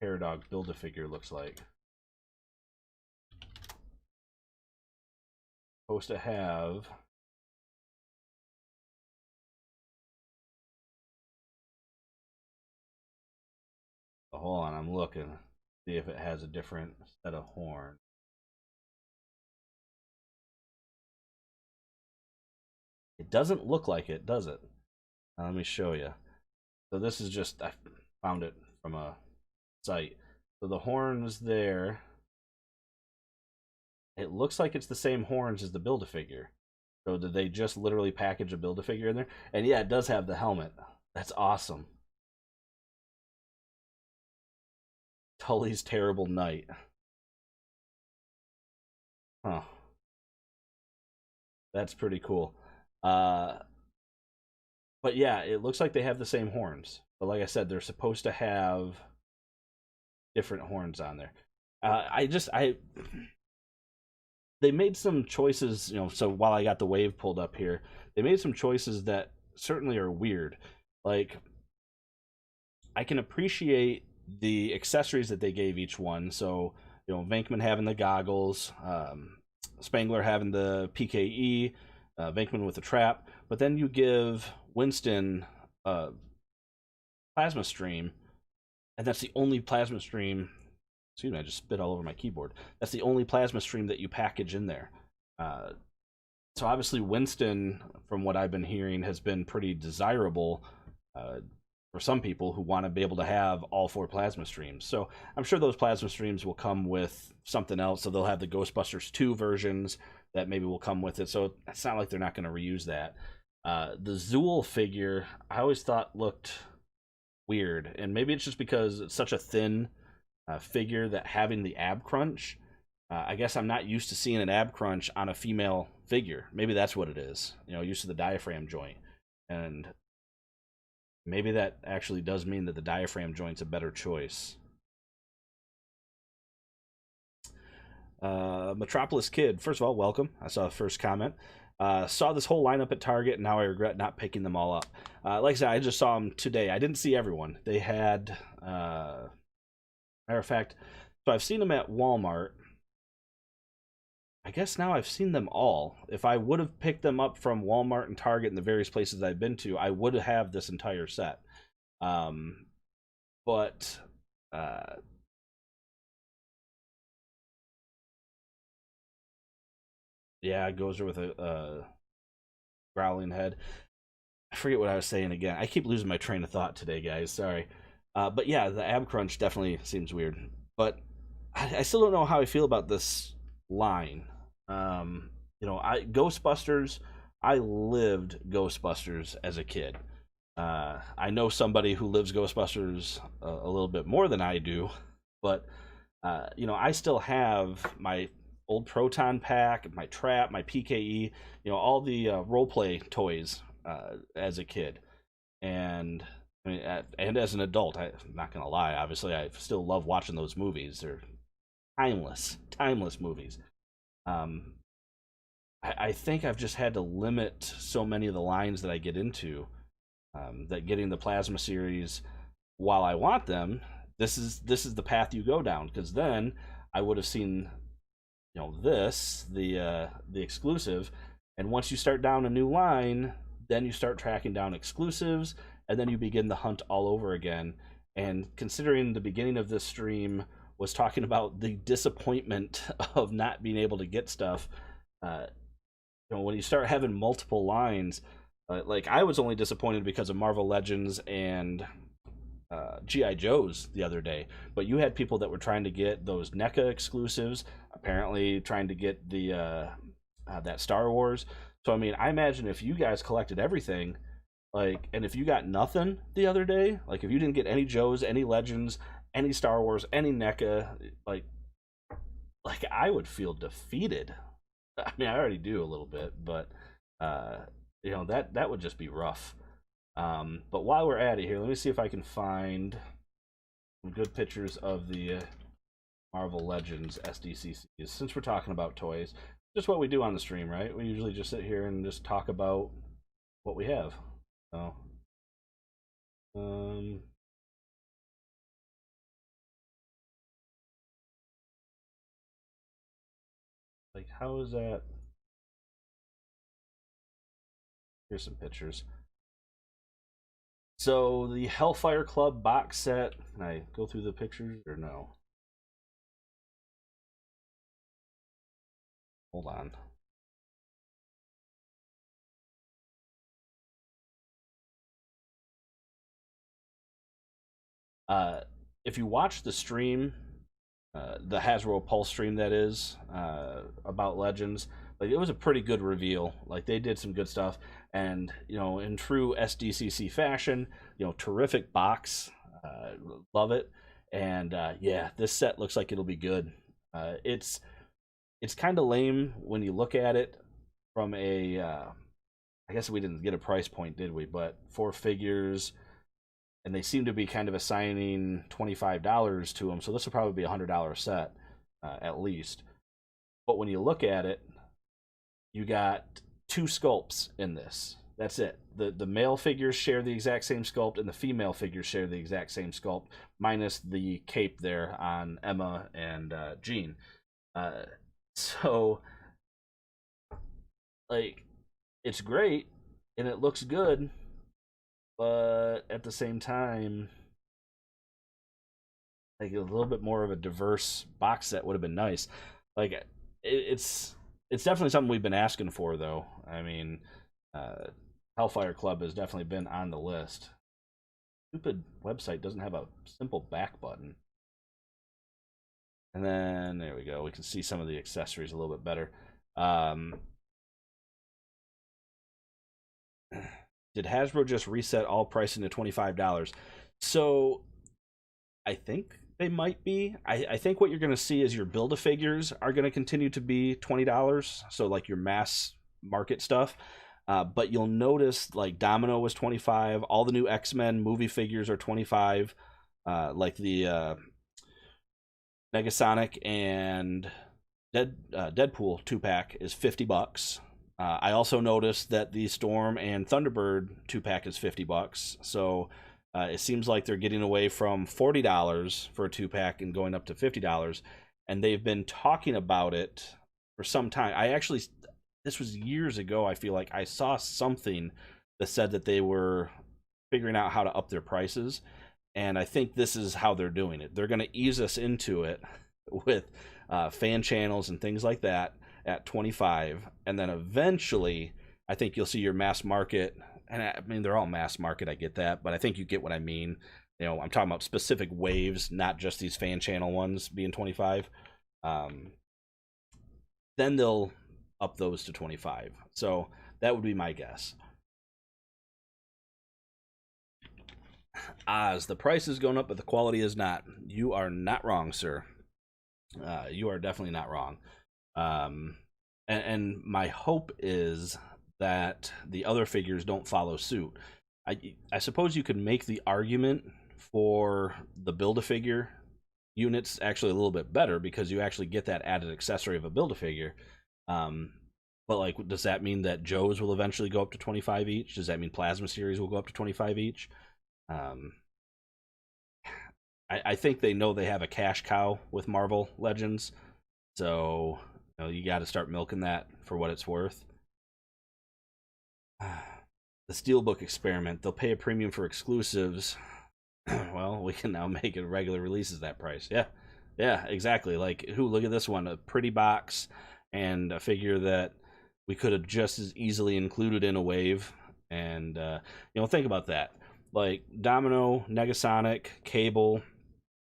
[SPEAKER 1] Paradog Build-A-Figure looks like. Supposed to have hold on, I'm looking. See if it has a different set of horns. It doesn't look like it, does it? Let me show you. So this is just, I found it from a site. So the horns there, it looks like it's the same horns as the Build-A-Figure. So did they just literally package a Build-A-Figure in there? And yeah, it does have the helmet. That's awesome. Tully's Terrible Night. Huh. That's pretty cool. But yeah, it looks like they have the same horns. But like I said, they're supposed to have different horns on there. They made some choices, so while I got the wave pulled up here, they made some choices that certainly are weird. Like, I can appreciate the accessories that they gave each one. So, Venkman having the goggles, Spangler having the PKE, Venkman with the trap, but then you give Winston a plasma stream, and that's the only plasma stream. Excuse me, I just spit all over my keyboard. That's the only plasma stream that you package in there. So obviously Winston, from what I've been hearing, has been pretty desirable for some people who want to be able to have all 4 plasma streams. So I'm sure those plasma streams will come with something else. So they'll have the Ghostbusters 2 versions that maybe will come with it. So it's not like they're not going to reuse that. The Zool figure, I always thought looked weird. And maybe it's just because it's such a thin figure that having the ab crunch, I guess I'm not used to seeing an ab crunch on a female figure. Maybe that's what it is. Used to the diaphragm joint. And maybe that actually does mean that the diaphragm joint's a better choice. Metropolis Kid, first of all, welcome. I saw the first comment. Saw this whole lineup at Target, and now I regret not picking them all up. Like I said, I just saw them today. I didn't see everyone. They had, matter of fact, so I've seen them at Walmart. I guess now I've seen them all. If I would have picked them up from Walmart and Target and the various places I've been to, I would have this entire set. But yeah, Gozer with a growling head. I forget what I was saying again. I keep losing my train of thought today, guys. Sorry. But yeah, the ab crunch definitely seems weird. But I still don't know how I feel about this line. Ghostbusters, I lived Ghostbusters as a kid. I know somebody who lives Ghostbusters a little bit more than I do, but I still have my old Proton pack, my trap, my PKE, all the roleplay toys as a kid, and I mean, and as an adult, I'm not gonna lie. Obviously, I still love watching those movies. They're timeless movies. I think I've just had to limit so many of the lines that I get into. That getting the plasma series, while I want them, this is the path you go down, because then I would have seen, the exclusive, and once you start down a new line, then you start tracking down exclusives, and then you begin the hunt all over again. And considering the beginning of this stream was talking about the disappointment of not being able to get stuff, when you start having multiple lines, like I was only disappointed because of Marvel Legends and G.I. Joes the other day, but you had people that were trying to get those NECA exclusives, apparently trying to get the that Star Wars. So I mean, I imagine if you guys collected everything, and if you got nothing the other day, like if you didn't get any Joes, any Legends, any Star Wars, any NECA, like I would feel defeated. I mean, I already do a little bit, but that would just be rough. But while we're at it here, let me see if I can find some good pictures of the Marvel Legends SDCCs. Since we're talking about toys, just what we do on the stream, right? We usually just sit here and just talk about what we have. So, How is that? Here's some pictures. So the Hellfire Club box set. Can I go through the pictures or no? Hold on. If you watch the stream, the Hasbro Pulse stream that is about Legends, like it was a pretty good reveal. Like they did some good stuff, and in true SDCC fashion, terrific box, love it, and yeah, this set looks like it'll be good. It's kind of lame when you look at it from a. I guess we didn't get a price point, did we? But 4 figures, and they seem to be kind of assigning $25 to them. So this will probably be $100 set at least. But when you look at it, you got 2 sculpts in this. That's it. The male figures share the exact same sculpt, and the female figures share the exact same sculpt, minus the cape there on Emma and Jean. So, like, it's great and it looks good, but at the same time, like a little bit more of a diverse box set would have been nice. Like, it's definitely something we've been asking for, though. I mean, Hellfire Club has definitely been on the list. Stupid website doesn't have a simple back button. And then there we go. We can see some of the accessories a little bit better. Did Hasbro just reset all pricing to $25? So I think they might be. I think what you're going to see is your Build-A-Figures are going to continue to be $20. So like your mass market stuff. But you'll notice like Domino was 25. All the new X-Men movie figures are 25. Like the Negasonic and Deadpool 2-pack is $50. I also noticed that the Storm and Thunderbird 2-pack is $50. So it seems like they're getting away from $40 for a 2-pack and going up to $50. And they've been talking about it for some time. This was years ago, I feel like I saw something that said that they were figuring out how to up their prices. And I think this is how they're doing it. They're going to ease us into it with fan channels and things like that at 25, and then eventually I think you'll see your mass market, and I mean they're all mass market, I get that, but I think you get what I mean. I'm talking about specific waves, not just these fan channel ones being 25. Then they'll up those to 25. So that would be my guess. Oz, the price is going up, but the quality is not. You are not wrong, sir. You are definitely not wrong. And my hope is that the other figures don't follow suit. I suppose you could make the argument for the Build-A-Figure units actually a little bit better because you actually get that added accessory of a Build-A-Figure. But like, does that mean that Joe's will eventually go up to 25 each? Does that mean Plasma Series will go up to 25 each? I think they know they have a cash cow with Marvel Legends, so you got to start milking that for what it's worth. The Steelbook experiment, they'll pay a premium for exclusives. Well, we can now make it regular releases that price. Yeah, exactly. Like, look at this one, a pretty box and a figure that we could have just as easily included in a wave. And think about that. Like Domino, Negasonic, Cable,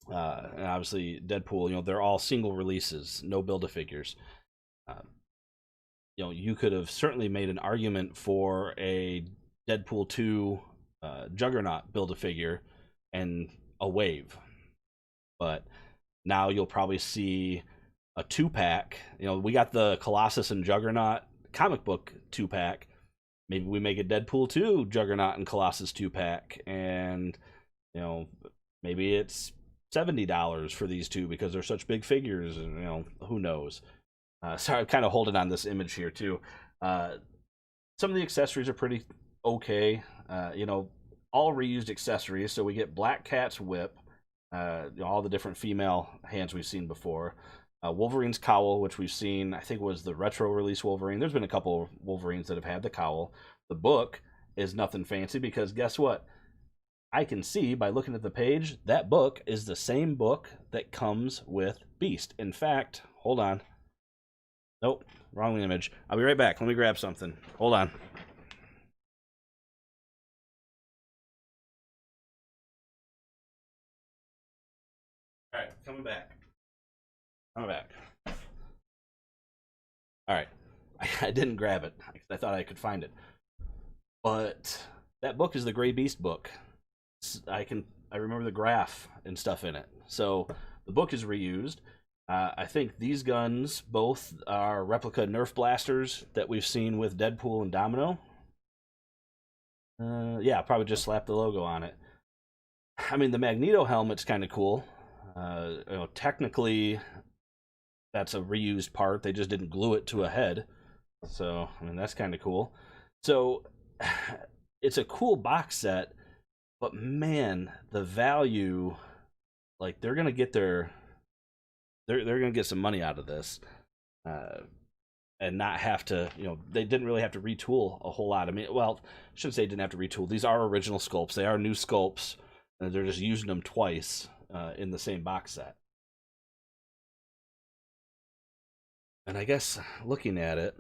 [SPEAKER 1] and obviously Deadpool, they're all single releases, no Build-A-Figures. You could have certainly made an argument for a Deadpool 2 Juggernaut Build-A-Figure and a wave. But now you'll probably see a 2-pack. We got the Colossus and Juggernaut comic book 2-pack. Maybe we make a Deadpool 2 Juggernaut and Colossus 2-pack, and maybe it's $70 for these two because they're such big figures, and who knows. Sorry, I'm kind of holding on this image here too. Some of the accessories are pretty okay. All reused accessories. So we get Black Cat's whip, all the different female hands we've seen before. Wolverine's cowl, which we've seen, I think was the retro release Wolverine. There's been a couple of Wolverines that have had the cowl. The book is nothing fancy because guess what? I can see by looking at the page that book is the same book that comes with Beast. In fact, hold on. Nope, wrong image. I'll be right back. Let me grab something. Hold on. All right, coming back. Coming back. All right. I didn't grab it. I thought I could find it. But that book is the Gray Beast book. I remember the graph and stuff in it. So the book is reused. I think these guns both are replica Nerf blasters that we've seen with Deadpool and Domino. Yeah, probably just slap the logo on it. I mean, the Magneto helmet's kind of cool. Technically, that's a reused part. They just didn't glue it to a head. So, I mean, that's kind of cool. So, it's a cool box set, but man, the value, like, they're going to get their... They're going to get some money out of this. And not have to, they didn't really have to retool a whole lot. I mean, well, I shouldn't say they didn't have to retool. These are original sculpts. They are new sculpts. And they're just using them twice in the same box set. And I guess looking at it,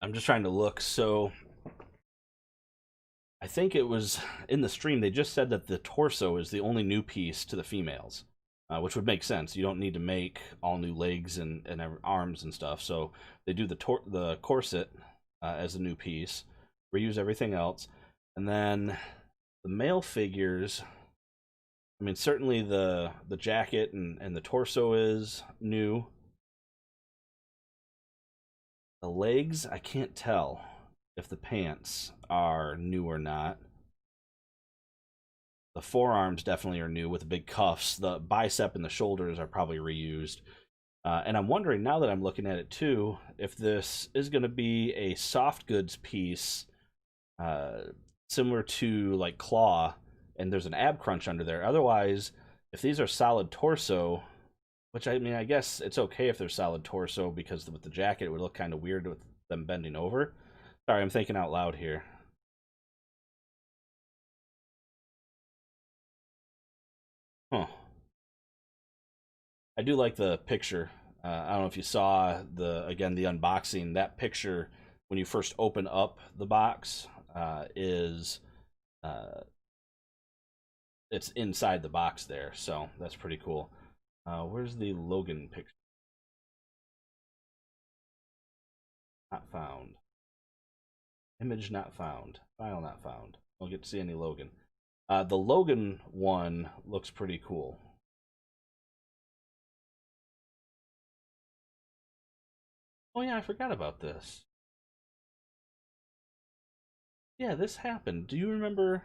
[SPEAKER 1] I'm just trying to look. So I think it was in the stream, they just said that the torso is the only new piece to the females, which would make sense. You don't need to make all new legs and arms and stuff. So they do the corset as a new piece, reuse everything else. And then the male figures, I mean, certainly the jacket and the torso is new. The legs, I can't tell if the pants are new or not. The forearms definitely are new with the big cuffs. The bicep and the shoulders are probably reused. And I'm wondering, now that I'm looking at it too, if this is going to be a soft goods piece similar to like Claw, and there's an ab crunch under there. Otherwise, if these are solid torso, which I mean, I guess it's okay if they're solid torso because with the jacket it would look kind of weird with them bending over. Sorry, I'm thinking out loud here. Huh. I do like the picture. I don't know if you saw the unboxing. That picture when you first open up the box is it's inside the box there, so that's pretty cool. Where's the Logan picture? Not found. Image not found. File not found. Don't get to see any Logan. The Logan one looks pretty cool. Oh yeah, I forgot about this. Yeah, this happened. Do you remember?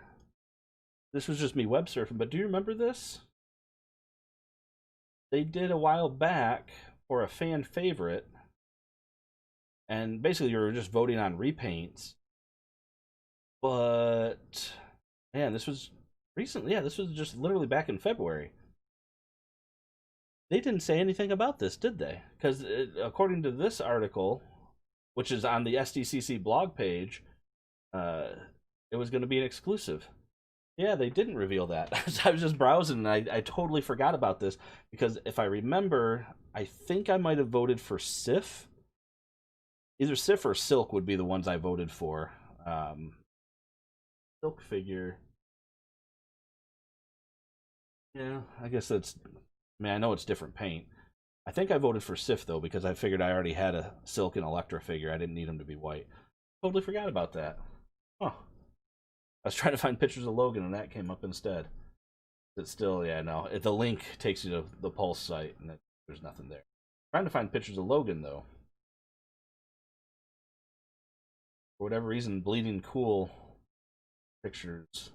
[SPEAKER 1] This was just me web surfing, but do you remember this? They did a while back for a fan favorite, and basically you were just voting on repaints. But man, this was recently. Yeah, this was just literally back in February. They didn't say anything about this, did they? Because according to this article, which is on the SDCC blog page, it was going to be an exclusive. Yeah, they didn't reveal that. I was just browsing, and I totally forgot about this, because if I remember, I think I might have voted for Sif. Either Sif or Silk would be the ones I voted for. Silk figure. Yeah, I guess that's... I mean, I know it's different paint. I think I voted for Sif, though, because I figured I already had a Silk and Elektra figure. I didn't need them to be white. Totally forgot about that. Huh. I was trying to find pictures of Logan, and that came up instead. It's still, yeah, no. The link takes you to the Pulse site, and there's nothing there. Trying to find pictures of Logan, though. For whatever reason, Bleeding Cool Pictures.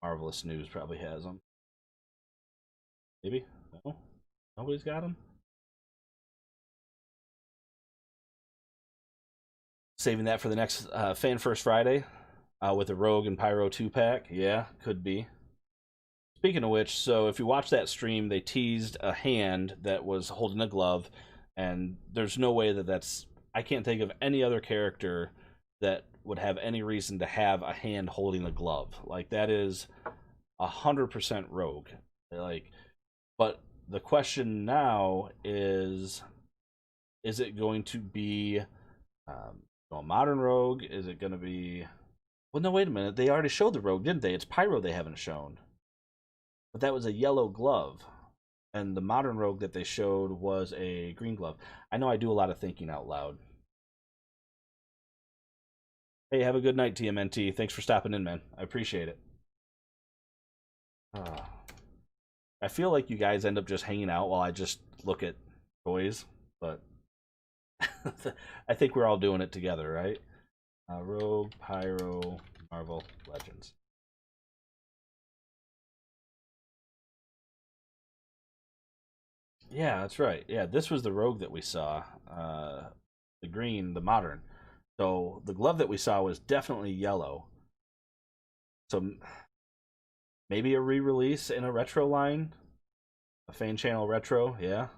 [SPEAKER 1] Marvelous News probably has them. Maybe? No? Nobody's got them? Saving that for the next Fan First Friday. with a Rogue and Pyro 2-pack. Yeah, could be. Speaking of which, so if you watch that stream, they teased a hand that was holding a glove, and there's no way that that's... I can't think of any other character that would have any reason to have a hand holding a glove. Like, that is 100% Rogue. Like, but the question now is it going to be a modern Rogue? Is it going to be... Well, no, wait a minute. They already showed the Rogue, didn't they? It's Pyro they haven't shown. But that was a yellow glove. And the modern Rogue that they showed was a green glove. I know I do a lot of thinking out loud. Hey, have a good night, TMNT. Thanks for stopping in, man. I appreciate it. I feel like you guys end up just hanging out while I just look at toys, but I think we're all doing it together, right? Rogue, Pyro, Marvel, Legends. Yeah, that's right. Yeah, this was the Rogue that we saw. The green, the modern. So the glove that we saw was definitely yellow. So maybe a re-release in a retro line? A Fan Channel retro, yeah.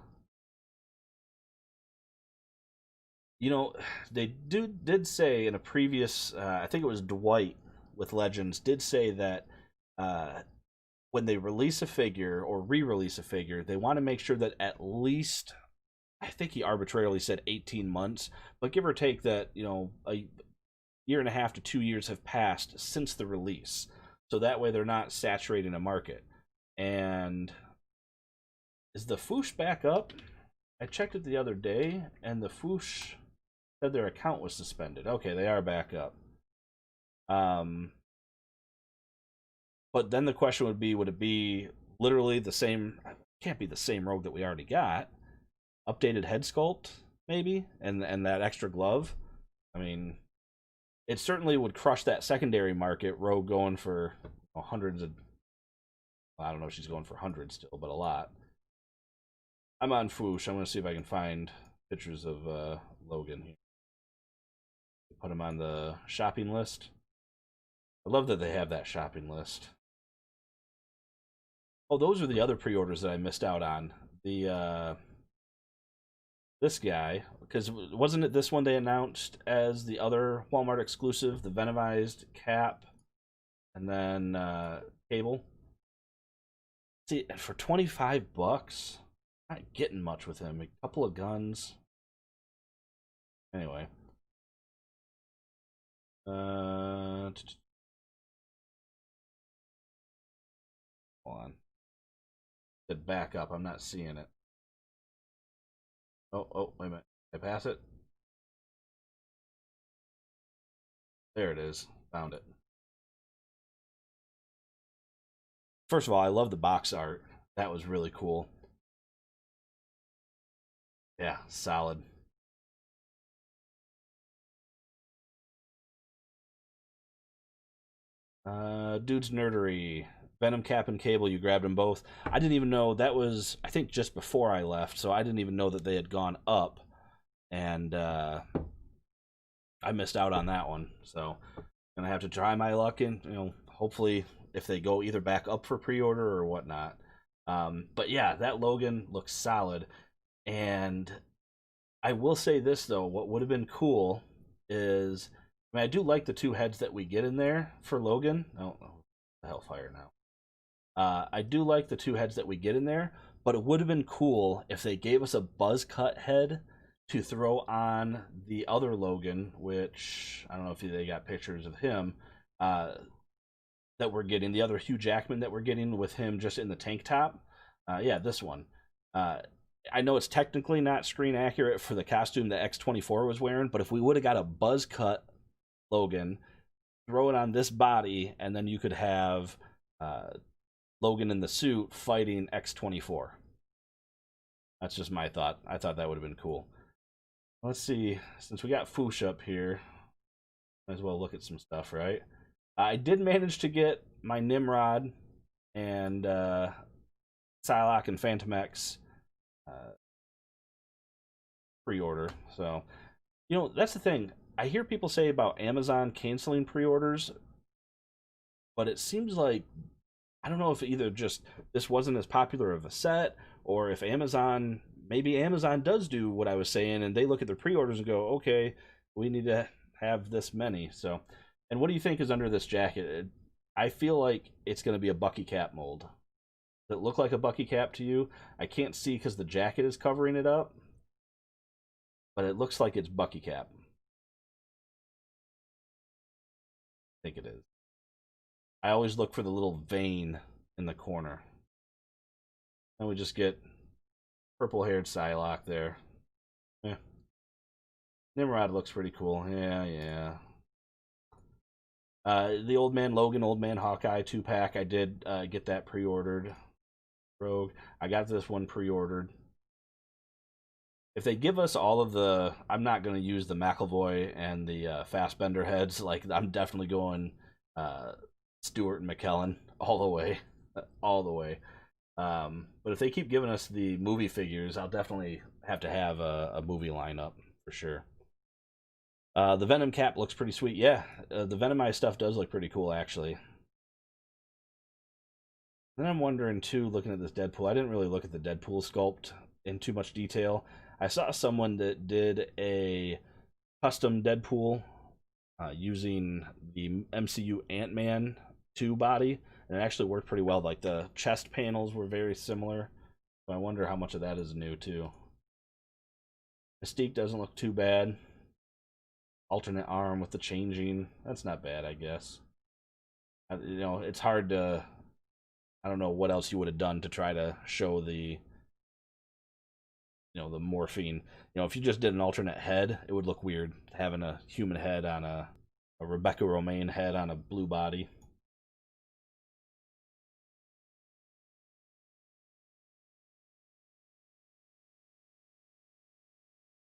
[SPEAKER 1] You know, they did say in a previous, I think it was Dwight with Legends, did say that when they release a figure or re-release a figure, they want to make sure that at least, I think he arbitrarily said 18 months, but give or take that, you know, a year and a half to 2 years have passed since the release. So that way they're not saturating a market. And is the Foosh back up? I checked it the other day, and the Foosh said their account was suspended. Okay, they are back up. But then the question would it be literally the same? Can't be the same Rogue that we already got. Updated head sculpt, maybe, and that extra glove. I mean, it certainly would crush that secondary market. Rogue going for hundreds of... Well, I don't know if she's going for hundreds still, but a lot. I'm on Foosh. I'm going to see if I can find pictures of Logan here. Put him on the shopping list. I love that they have that shopping list. Oh, those are the other pre-orders that I missed out on. The this guy, because wasn't it this one they announced as the other Walmart exclusive, the Venomized Cap, and then Cable. See, for $25, not getting much with him. A couple of guns. Anyway. Hold on. It back up. I'm not seeing it. Oh, wait a minute. Did I pass it? There it is. Found it. First of all, I love the box art. That was really cool. Yeah, solid. Dude's Nerdery. Venom Cap and Cable, you grabbed them both. I didn't even know that was, I think, just before I left, so I didn't even know that they had gone up. And I missed out on that one. So I'm going to have to try my luck and, hopefully if they go either back up for pre-order or whatnot. But yeah, that Logan looks solid. And I will say this, though. What would have been cool is, I mean, I do like the two heads that we get in there for Logan. Oh, the Hellfire now. I do like the two heads that we get in there, but it would have been cool if they gave us a buzz cut head to throw on the other Logan, which I don't know if they got pictures of him, that we're getting, the other Hugh Jackman that we're getting with him just in the tank top. Yeah, this one. I know it's technically not screen accurate for the costume that X-24 was wearing, but if we would have got a buzz cut Logan, throw it on this body, and then you could have Logan in the suit fighting X-24. That's just my thought. I thought that would have been cool. Let's see. Since we got Foosh up here, might as well look at some stuff, right? I did manage to get my Nimrod and Psylocke and Phantom X pre-order. So, that's the thing. I hear people say about Amazon canceling pre-orders. but it seems like I don't know if either just this wasn't as popular of a set, or if Amazon, maybe Amazon does do what I was saying and they look at their pre-orders and go, okay, we need to have this many. So, and what do you think is under this jacket? I feel like it's going to be a Bucky cap mold. Does it look like a Bucky cap to you? I can't see because the jacket is covering it up, but it looks like it's Bucky cap. I think it is. I always look for the little vein in the corner. And we just get purple-haired Psylocke there. Yeah. Nimrod looks pretty cool. Yeah. The Old Man Logan, Old Man Hawkeye 2-pack, I did get that pre-ordered. Rogue. I got this one pre-ordered. If they give us all of the... I'm not going to use the McAvoy and the Fassbender heads. Like, I'm definitely going Stewart and McKellen all the way. All the way. But if they keep giving us the movie figures, I'll definitely have to have a movie lineup for sure. The Venom cap looks pretty sweet. Yeah, the Venomized stuff does look pretty cool, actually. Then I'm wondering, too, looking at this Deadpool, I didn't really look at the Deadpool sculpt in too much detail. I saw someone that did a custom Deadpool using the MCU Ant-Man 2 body, and it actually worked pretty well. Like, the chest panels were very similar, so I wonder how much of that is new, too. Mystique doesn't look too bad. Alternate arm with the changing. That's not bad, I guess. You know, it's hard to... I don't know what else you would have done to try to show the... You know, the morphine. You know, if you just did an alternate head, it would look weird. Having a human head on a Rebecca Romaine head on a blue body.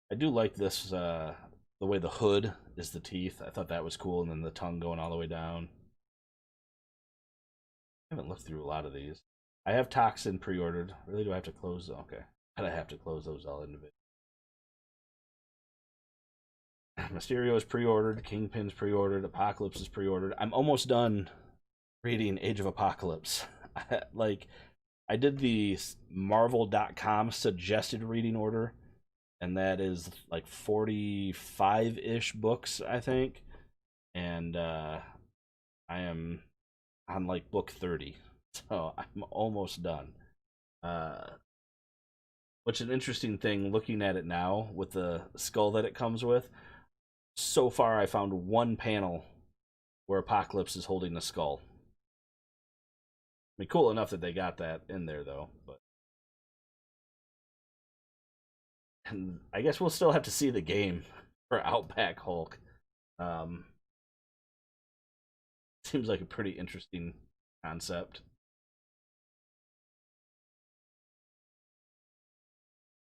[SPEAKER 1] I do like this, the way the hood is the teeth. I thought that was cool, and then the tongue going all the way down. I haven't looked through a lot of these. I have Toxin pre-ordered. Really, do I have to close? Okay. I have to close those all individually. Mysterio is pre-ordered. Kingpin's pre-ordered. Apocalypse is pre-ordered. I'm almost done reading Age of Apocalypse. Like, I did the Marvel.com suggested reading order, and that is like 45-ish books, I think. And I am on like book 30, so I'm almost done. Which is an interesting thing looking at it now with the skull that it comes with. So far, I found one panel where Apocalypse is holding the skull. I mean, cool enough that they got that in there, though. But and I guess we'll still have to see the game for Outback Hulk. Seems like a pretty interesting concept.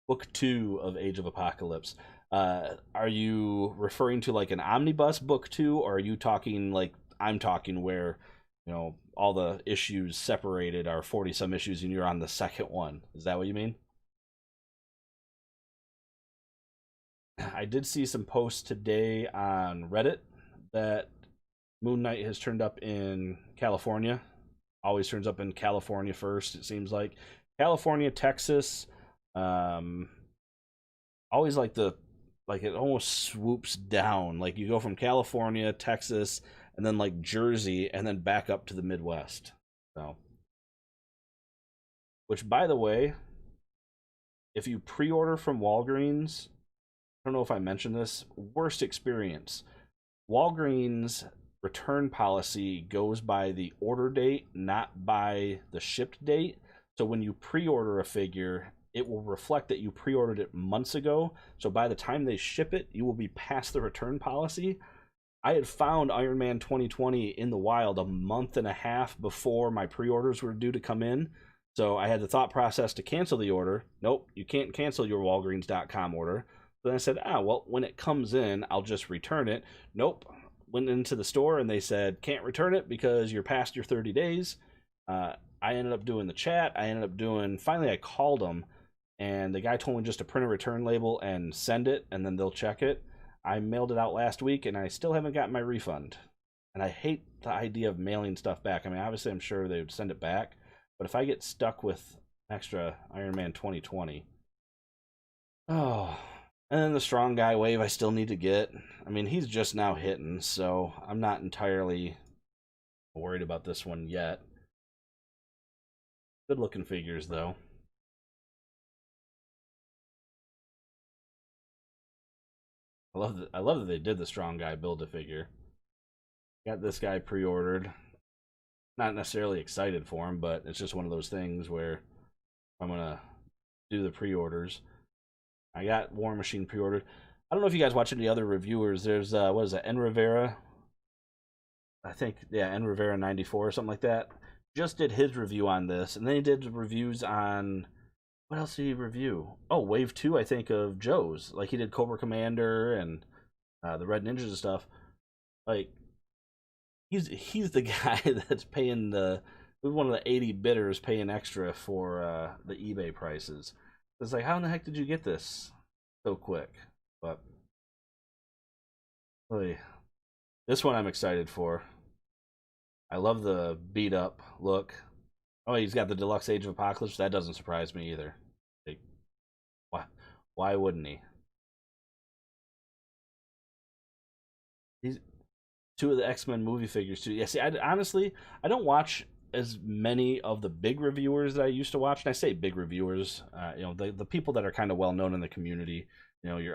[SPEAKER 1] Book 2 of Age of Apocalypse. Are you referring to like an omnibus book 2, or are you talking like I'm talking where, you know, all the issues separated are 40 some issues and you're on the second one? Is that what you mean? I did see some posts today on Reddit that Moon Knight has turned up in California. Always turns up in California first, it seems like. California, Texas, always like it almost swoops down. Like you go from California, Texas, and then like Jersey, and then back up to the Midwest. So, which, by the way, if you pre-order from Walgreens, I don't know if I mentioned this, worst experience. Walgreens return policy goes by the order date, not by the shipped date. So when you pre-order a figure, it will reflect that you pre-ordered it months ago. So by the time they ship it, you will be past the return policy. I had found Iron Man 2020 in the wild a month and a half before my pre-orders were due to come in. So I had the thought process to cancel the order. Nope, you can't cancel your Walgreens.com order. Then I said, well, when it comes in, I'll just return it. Nope. Went into the store and they said, can't return it because you're past your 30 days. I ended up doing the chat. Finally I called them, and the guy told me just to print a return label and send it, and then they'll check it. I mailed it out last week, and I still haven't gotten my refund. and I hate the idea of mailing stuff back. I mean, obviously, I'm sure they would send it back, but if I get stuck with extra Iron Man 2020, oh, and then the strong guy wave I still need to get. I mean, he's just now hitting, so I'm not entirely worried about this one yet. Good looking figures, though. I love that they did the strong guy build a figure. Got this guy pre-ordered. Not necessarily excited for him, but it's just one of those things where I'm gonna do the pre-orders. I got War Machine pre-ordered. I don't know if you guys watch any other reviewers. There's what is that, N Rivera? I think, yeah, N Rivera 94 or something like that. Just did his review on this, and then he did reviews on, what else did he review? Oh, Wave 2, I think, of Joe's. Like, he did Cobra Commander and the Red Ninjas and stuff. Like, he's the guy that's paying one of the 80 bidders paying extra for the eBay prices. It's like, how in the heck did you get this so quick? But really, this one I'm excited for. I love the beat up look. Oh, he's got the deluxe Age of Apocalypse. That doesn't surprise me either. Like, why wouldn't he? He's two of the X-Men movie figures too. Yeah, see, honestly, I don't watch as many of the big reviewers that I used to watch. And I say big reviewers, the people that are kind of well known in the community. Your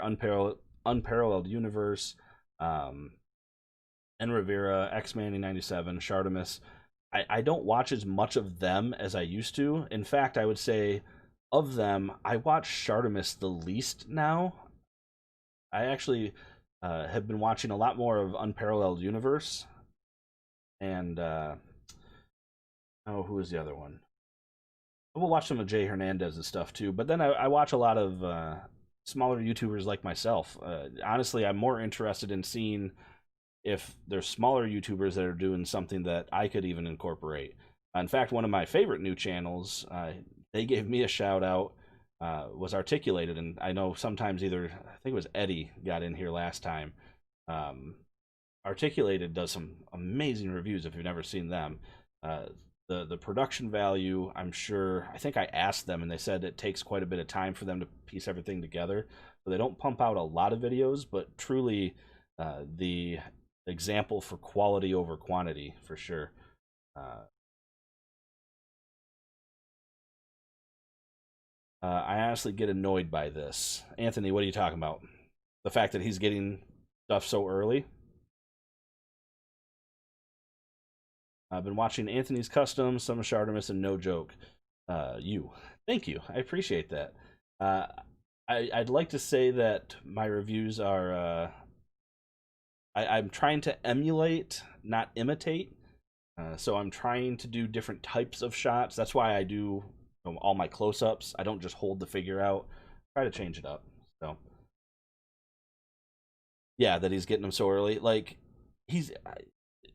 [SPEAKER 1] Unparalleled Universe, N. Rivera, X-Man 97, Shartimus. I don't watch as much of them as I used to. In fact, I would say of them, I watch Shartimus the least now. I actually have been watching a lot more of Unparalleled Universe. And, who was the other one? We'll watch some of Jay Hernandez's stuff too. But then I watch a lot of smaller YouTubers like myself. Honestly, I'm more interested in seeing if there's smaller YouTubers that are doing something that I could even incorporate. In fact, one of my favorite new channels, they gave me a shout out, was Articulated, and I know sometimes I think it was Eddie got in here last time. Articulated does some amazing reviews if you've never seen them. The production value, I think I asked them and they said it takes quite a bit of time for them to piece everything together. So they don't pump out a lot of videos, but truly the example for quality over quantity for sure. I honestly get annoyed by this. Anthony, what are you talking about? The fact that he's getting stuff so early? I've been watching Anthony's Customs, some of Shartimus, and No Joke. Thank you. I appreciate that. I'd like to say that my reviews are I'm trying to emulate, not imitate. So I'm trying to do different types of shots. That's why I do all my close-ups. I don't just hold the figure out. Try to change it up. So yeah, that he's getting them so early. Like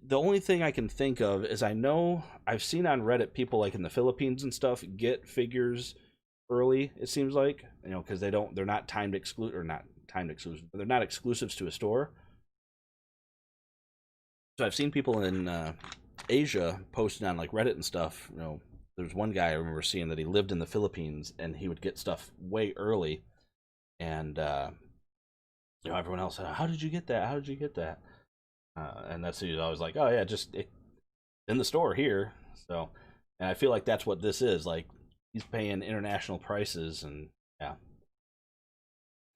[SPEAKER 1] the only thing I can think of is I know I've seen on Reddit people like in the Philippines and stuff get figures early. It seems like because they're not timed exclusive or not timed exclusive, but they're not exclusives to a store. So I've seen people in Asia posting on like Reddit and stuff. There's one guy I remember seeing that he lived in the Philippines and he would get stuff way early, and everyone else said, "How did you get that? How did you get that?" And that's I was like, "Oh yeah, just in the store here." So, and I feel like that's what this is. Like he's paying international prices, and yeah.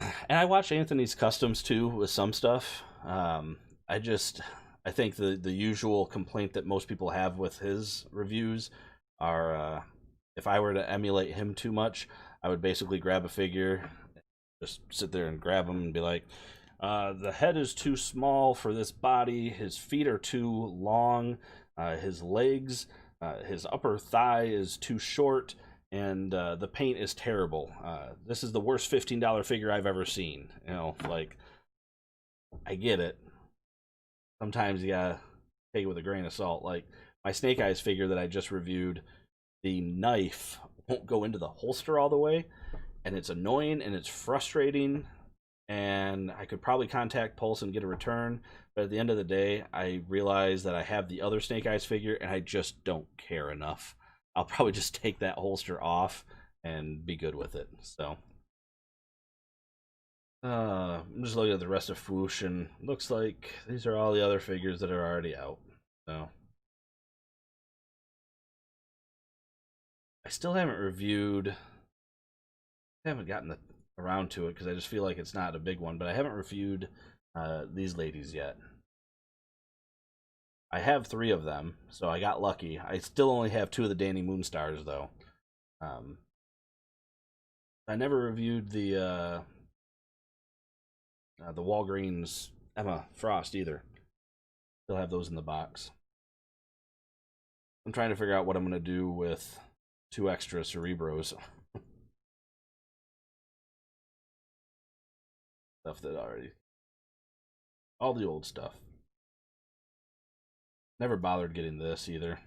[SPEAKER 1] And I watch Anthony's Customs too with some stuff. I think the usual complaint that most people have with his reviews are if I were to emulate him too much, I would basically grab a figure, just sit there and grab him and be like, the head is too small for this body, his feet are too long, his legs, his upper thigh is too short, and the paint is terrible. This is the worst $15 figure I've ever seen. Like, I get it. Sometimes you gotta take it with a grain of salt. Like my Snake Eyes figure that I just reviewed, the knife won't go into the holster all the way, and it's annoying and it's frustrating. and I could probably contact Pulse and get a return. But at the end of the day, I realize that I have the other Snake Eyes figure, and I just don't care enough. I'll probably just take that holster off and be good with it. So I'm just looking at the rest of Fwoosh, and looks like these are all the other figures that are already out. So I still haven't reviewed. I haven't gotten around to it because I just feel like it's not a big one. But I haven't reviewed these ladies yet. I have 3 of them, so I got lucky. I still only have 2 of the Danny Moonstars, though. I never reviewed the Walgreens Emma Frost either. Still have those in the box. I'm trying to figure out what I'm going to do with 2 extra Cerebros. Stuff that already... all the old stuff. Never bothered getting this either.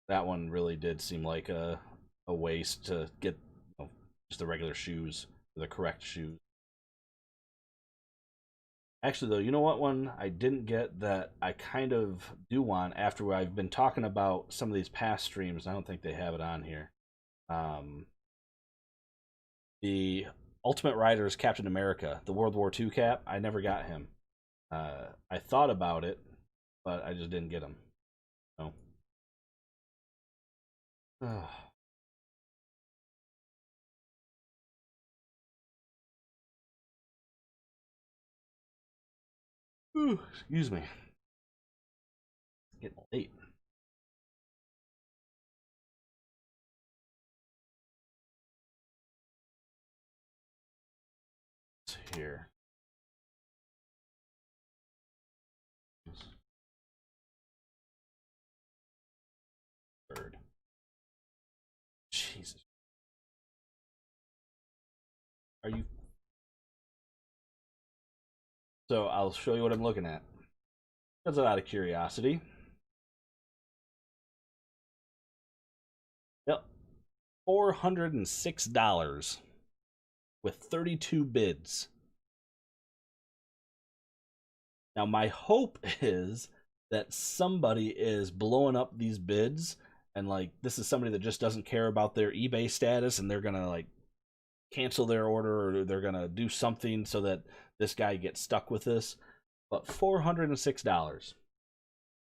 [SPEAKER 1] That one really did seem like a waste to get, you know, just the regular shoes, the correct shoes. Actually, though, you know what one I didn't get that I kind of do want after I've been talking about some of these past streams? I don't think they have it on here. The Ultimate Riders Captain America, the World War II cap, I never got him. I thought about it, but I just didn't get him. So. Ooh, excuse me. It's getting late. Let's see here. Bird. Jesus. Are you... So I'll show you what I'm looking at. That's out of curiosity. Yep. $406 with 32 bids. Now my hope is that somebody is blowing up these bids, and like this is somebody that just doesn't care about their eBay status, and they're gonna like cancel their order, or they're gonna do something so that this guy gets stuck with this. But $406.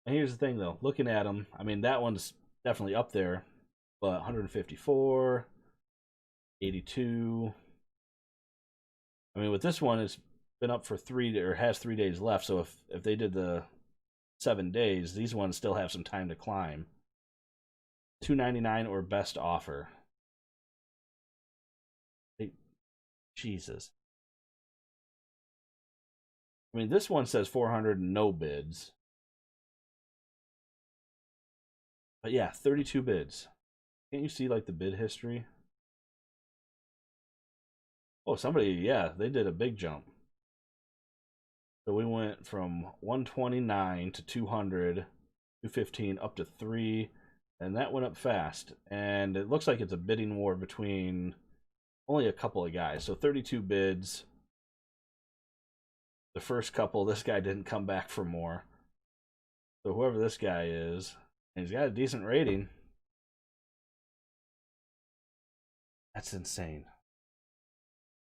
[SPEAKER 1] And here's the thing, though. Looking at them, I mean, that one's definitely up there. But 154, 82. I mean, with this one, it's been up for has 3 days left. So if they did the 7 days, these ones still have some time to climb. $2.99 or best offer. Jesus. I mean, this one says 400 and no bids. But yeah, 32 bids. Can't you see like the bid history? Oh, somebody, yeah, they did a big jump. So we went from 129 to 200, 215 up to 3, and that went up fast. And it looks like it's a bidding war between only a couple of guys. So 32 bids. The first couple, this guy didn't come back for more. So whoever this guy is, and he's got a decent rating. That's insane.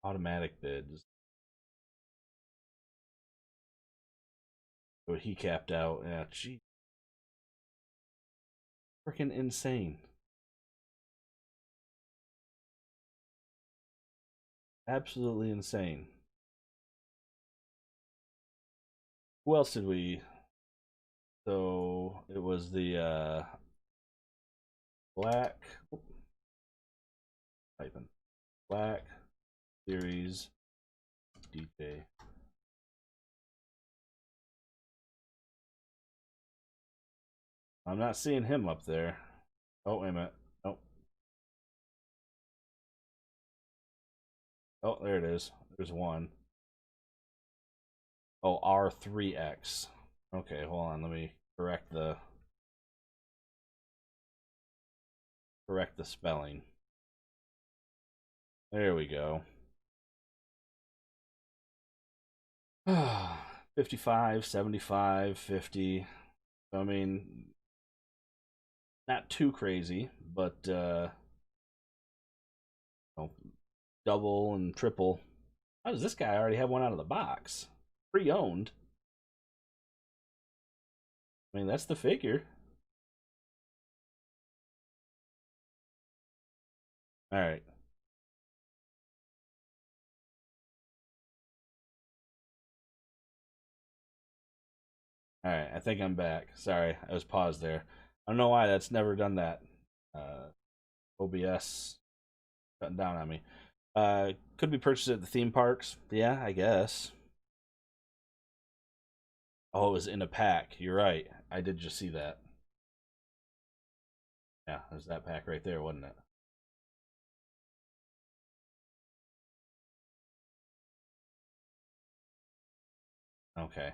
[SPEAKER 1] Automatic bids. So he capped out. Yeah, gee. Freaking insane. Absolutely insane. Who else did we... So it was the Black... Typing. Black Series DJ. I'm not seeing him up there. Oh, wait a minute. Oh. Oh, there it is. There's one. Oh, R3X. Okay, hold on. Let me correct the spelling. There we go. 55, 75, 50. I mean, not too crazy, but know, double and triple. How does this guy already have one out of the box? Pre-owned. I mean, that's the figure. All right. All right. I think I'm back. Sorry, I was paused there. I don't know why that's never done that. OBS cutting down on me. Could be purchased at the theme parks. Yeah, I guess. Oh, it was in a pack. You're right. I did just see that. Yeah, there's that pack right there, wasn't it? Okay,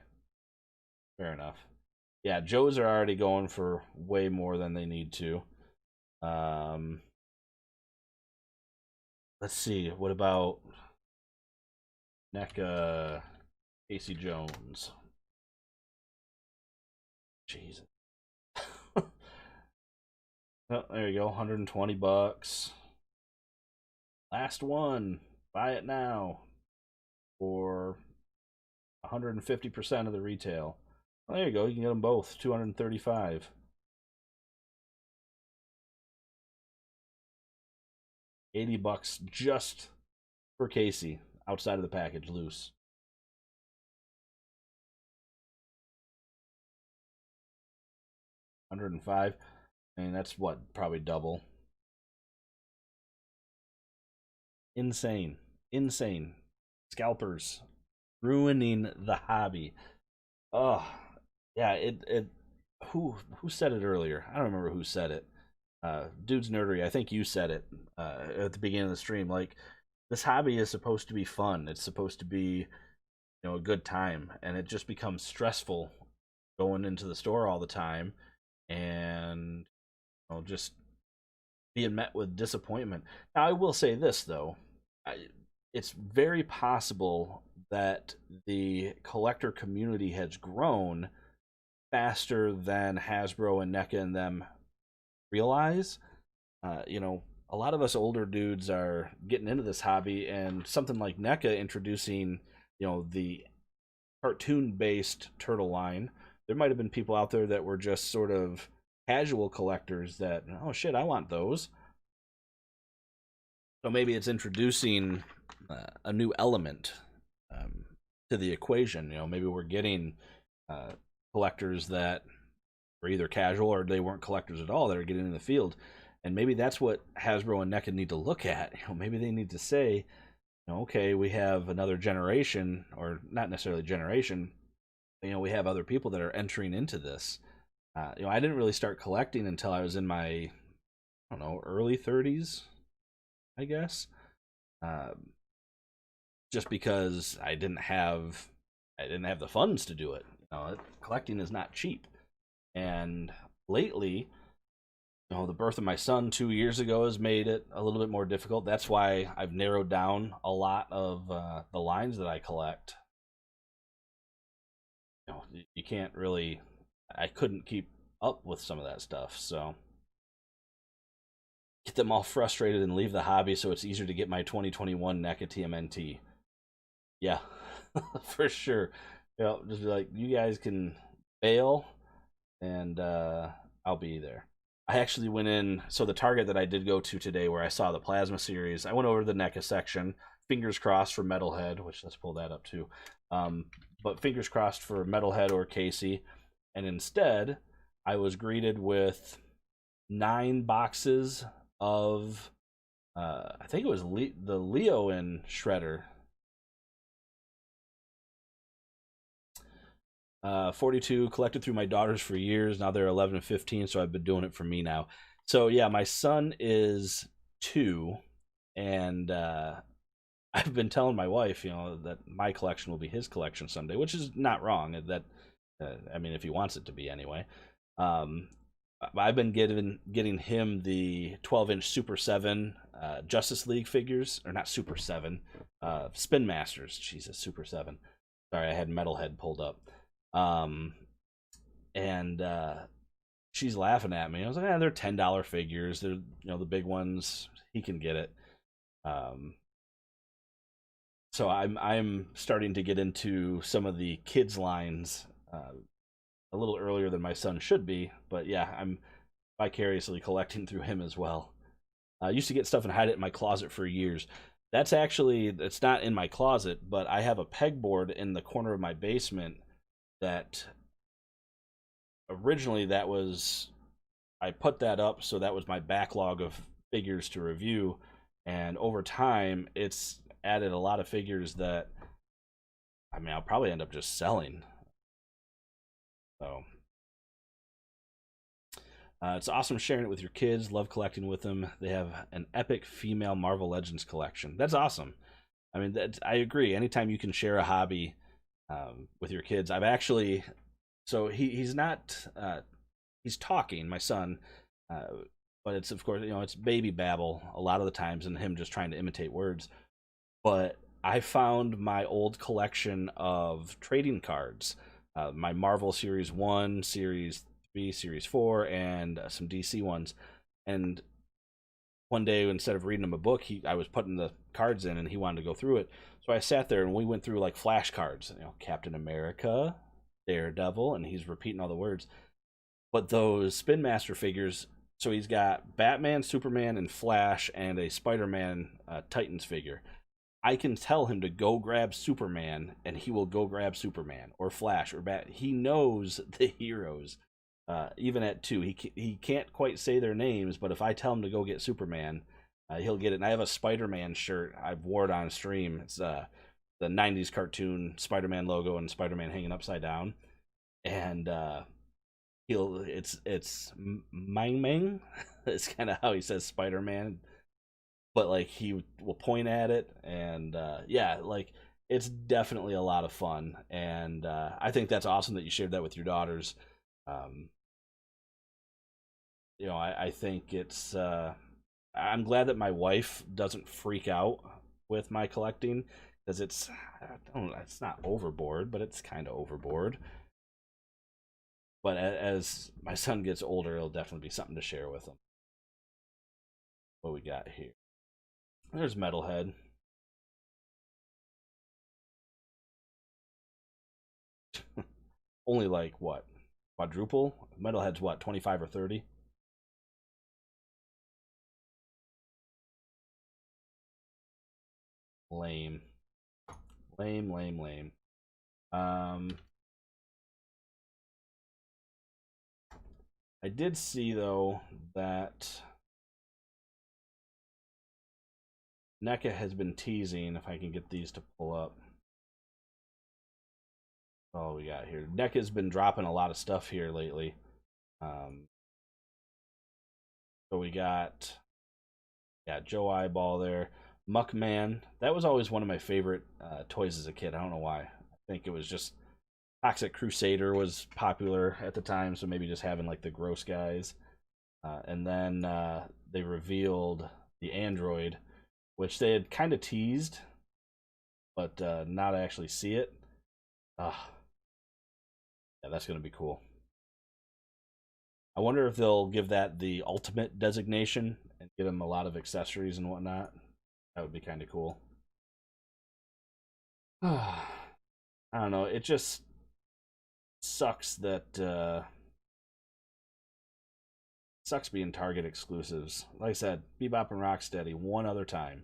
[SPEAKER 1] fair enough. Yeah, Joe's are already going for way more than they need to. Um, let's see. What about NECA Casey Jones? Jesus. Oh, there you go. 120 bucks. Last one. Buy it now for 150% of the retail. Well, there you go. You can get them both. 235. 80 bucks just for Casey outside of the package loose. 105. I mean, that's what, probably double. Insane. Insane. Scalpers ruining the hobby. Oh, yeah, it who said it earlier? I don't remember who said it. Dude's Nerdery, I think you said it at the beginning of the stream. Like, this hobby is supposed to be fun. It's supposed to be, a good time, and it just becomes stressful going into the store all the time, and just being met with disappointment. Now, I will say this though, it's very possible that the collector community has grown faster than Hasbro and NECA and them realize. A lot of us older dudes are getting into this hobby, and something like NECA introducing, the cartoon-based turtle line, there might have been people out there that were just sort of casual collectors that, oh shit, I want those. So maybe it's introducing a new element to the equation. Maybe we're getting collectors that were either casual or they weren't collectors at all that are getting in the field. And maybe that's what Hasbro and NECA need to look at. Maybe they need to say, okay, we have another generation, or not necessarily generation. We have other people that are entering into this. I didn't really start collecting until I was in my, I don't know, early 30s, I guess. Just because I didn't have the funds to do it. Collecting is not cheap. And lately, the birth of my son 2 years ago has made it a little bit more difficult. That's why I've narrowed down a lot of the lines that I collect. You can't really, I couldn't keep up with some of that stuff, so get them all frustrated and leave the hobby so it's easier to get my 2021 NECA TMNT. Yeah, for sure. Just be like, you guys can bail, and I'll be there. I actually went in, so the Target that I did go to today where I saw the Plasma series, I went over to the NECA section, fingers crossed for Metalhead, which let's pull that up too. But fingers crossed for Metalhead or Casey, and instead I was greeted with 9 boxes of, I think it was the Leo in Shredder. 42 collected through my daughters for years. Now they're 11 and 15, so I've been doing it for me now. So yeah, my son is 2, and I've been telling my wife, that my collection will be his collection someday, which is not wrong. That I mean, if he wants it to be anyway. I've been getting him the 12-inch Super 7 Justice League figures, or not Super 7, Spin Masters. Jesus, Super 7. Sorry, I had Metalhead pulled up. Um, and she's laughing at me. I was like, they're $10 figures. They're the big ones. He can get it. Um, so I'm starting to get into some of the kids lines a little earlier than my son should be. But yeah, I'm vicariously collecting through him as well. I used to get stuff and hide it in my closet for years. It's not in my closet, but I have a pegboard in the corner of my basement that originally I put that up so that was my backlog of figures to review, and over time it's added a lot of figures that I'll probably end up just selling. So it's awesome sharing it with your kids. Love collecting with them. They have an epic female Marvel Legends collection. That's awesome. I agree. Anytime you can share a hobby with your kids, I've actually. So he's not. He's talking, my son, but it's of course it's baby babble a lot of the times, and him just trying to imitate words. But I found my old collection of trading cards, my Marvel Series 1, Series 3, Series 4, and some DC ones. And one day, instead of reading him a book, I was putting the cards in, and he wanted to go through it. So I sat there, and we went through like flashcards, Captain America, Daredevil, and he's repeating all the words. But those Spin Master figures, so he's got Batman, Superman, and Flash, and a Spider-Man Titans figure. I can tell him to go grab Superman, and he will go grab Superman or Flash or Bat. He knows the heroes, even at 2. He can't quite say their names, but if I tell him to go get Superman, he'll get it. And I have a Spider-Man shirt I've worn on stream. It's the '90s cartoon Spider-Man logo and Spider-Man hanging upside down, and it's Mang Mang. It's kind of how he says Spider-Man, but like he will point at it, and yeah, like it's definitely a lot of fun, and I think that's awesome that you shared that with your daughters. um I think it's I'm glad that my wife doesn't freak out with my collecting, because it's not overboard, but it's kind of overboard. But as my son gets older, it'll definitely be something to share with him. What we got here? There's Metalhead. Only like what? Quadruple? Metalhead's what, 25 or 30? Lame. Lame, lame, lame. I did see though that NECA has been teasing, if I can get these to pull up. Oh, we got here. NECA's been dropping a lot of stuff here lately. So we got, yeah, Joe Eyeball there. Muckman. That was always one of my favorite toys as a kid. I don't know why. I think it was just Toxic Crusader was popular at the time, so maybe just having like the gross guys. And then they revealed the android, which they had kind of teased, but not actually see it. Yeah, that's going to be cool. I wonder if they'll give that the ultimate designation and get him a lot of accessories and whatnot. That would be kind of cool. I don't know. It just sucks that sucks being Target exclusives. Like I said, Bebop and Rocksteady one other time.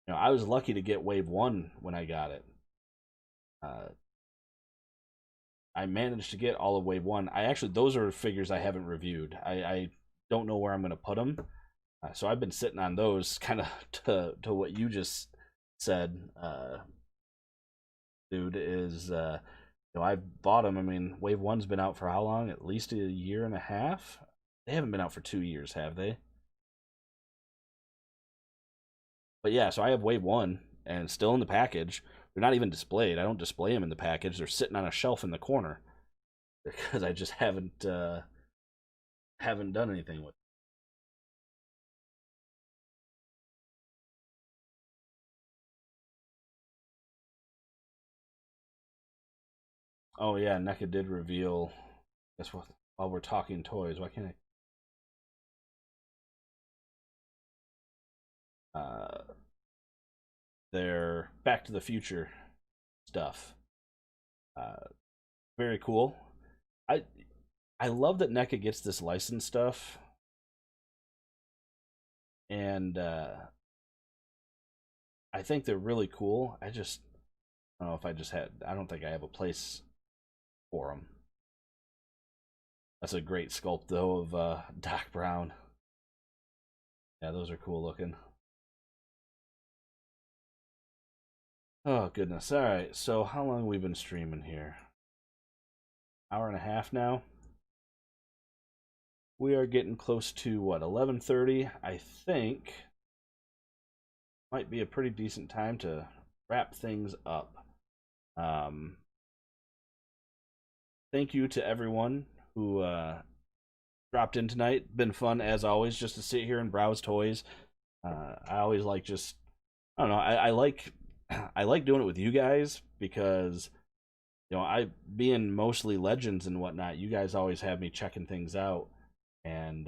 [SPEAKER 1] I was lucky to get Wave 1 when I got it. I managed to get all of Wave 1. Those are figures I haven't reviewed. I don't know where I'm going to put them. So I've been sitting on those, kind of to what you just said, dude, is I've bought them. I mean, Wave 1's been out for how long? At least a year and a half? They haven't been out for 2 years, have they? But yeah, so I have Wave 1 and still in the package. They're not even displayed. I don't display them in the package. They're sitting on a shelf in the corner because I just haven't done anything with Oh yeah, NECA did reveal. Guess what? While we're talking toys, why can't I? Their Back to the Future stuff. Very cool. I I love that NECA gets this licensed stuff, and I think they're really cool. I don't know if I don't think I have a place for them. That's a great sculpt though of Doc Brown. Yeah, those are cool looking. Oh goodness. All right. So how long have we been streaming here? Hour and a half now. We are getting close to what, 11:30? I think might be a pretty decent time to wrap things up. Thank you to everyone who dropped in tonight. Been fun as always just to sit here and browse toys. I always like just I don't know. I like I like doing it with you guys because I being mostly legends and whatnot. You guys always have me checking things out, and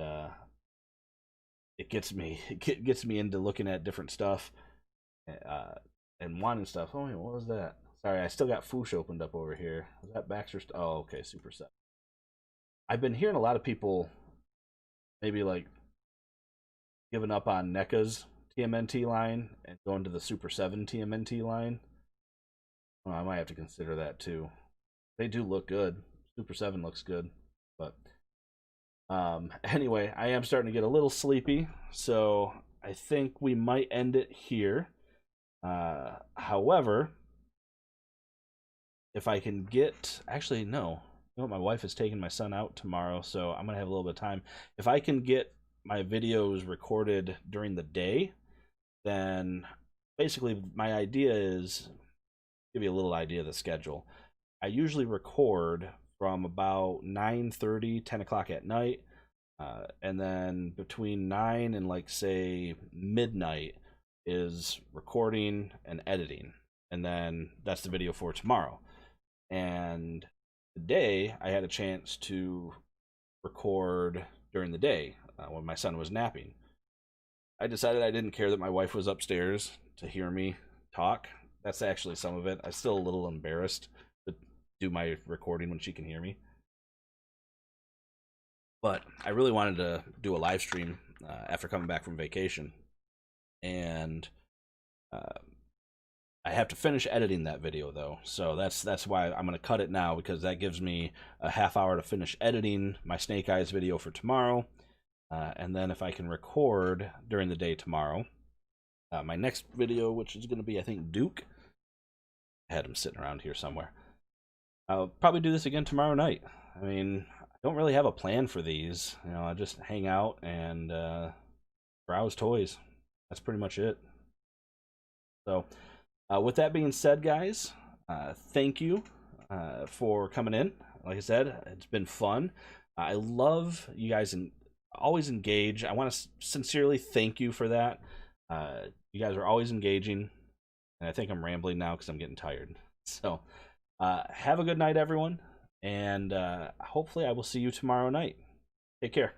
[SPEAKER 1] it gets me gets me into looking at different stuff and wanting stuff. Oh, wait, what was that? Sorry, I still got Foosh opened up over here. Was that Baxter? Oh, okay, Super Set. I've been hearing a lot of people maybe like giving up on NECA's TMNT line and going to the Super 7 TMNT line. Well, I might have to consider that too. They do look good. Super 7 looks good. But anyway, I am starting to get a little sleepy, so I think we might end it here. However, if I can get... Actually, no. You know, my wife is taking my son out tomorrow, so I'm going to have a little bit of time. If I can get my videos recorded during the day, then basically my idea is... Give you a little idea of the schedule. I usually record from about 9:30, 10 o'clock at night, and then between 9 and like say midnight is recording and editing, and then that's the video for tomorrow. And today I had a chance to record during the day when my son was napping. I decided I didn't care that my wife was upstairs to hear me talk. That's actually some of it. I'm still a little embarrassed to do my recording when she can hear me. But I really wanted to do a live stream after coming back from vacation. And I have to finish editing that video, though. So that's why I'm going to cut it now, because that gives me a half hour to finish editing my Snake Eyes video for tomorrow. And then if I can record during the day tomorrow, my next video, which is going to be, I think, Duke. I had him sitting around here somewhere. I'll probably do this again tomorrow night. I mean, I don't really have a plan for these. I just hang out and browse toys. That's pretty much it. So, with that being said, guys, thank you for coming in. Like I said, it's been fun. I love you guys and always engage. I want to sincerely thank you for that. You guys are always engaging, and I think I'm rambling now because I'm getting tired. So, have a good night, everyone, and hopefully I will see you tomorrow night. Take care.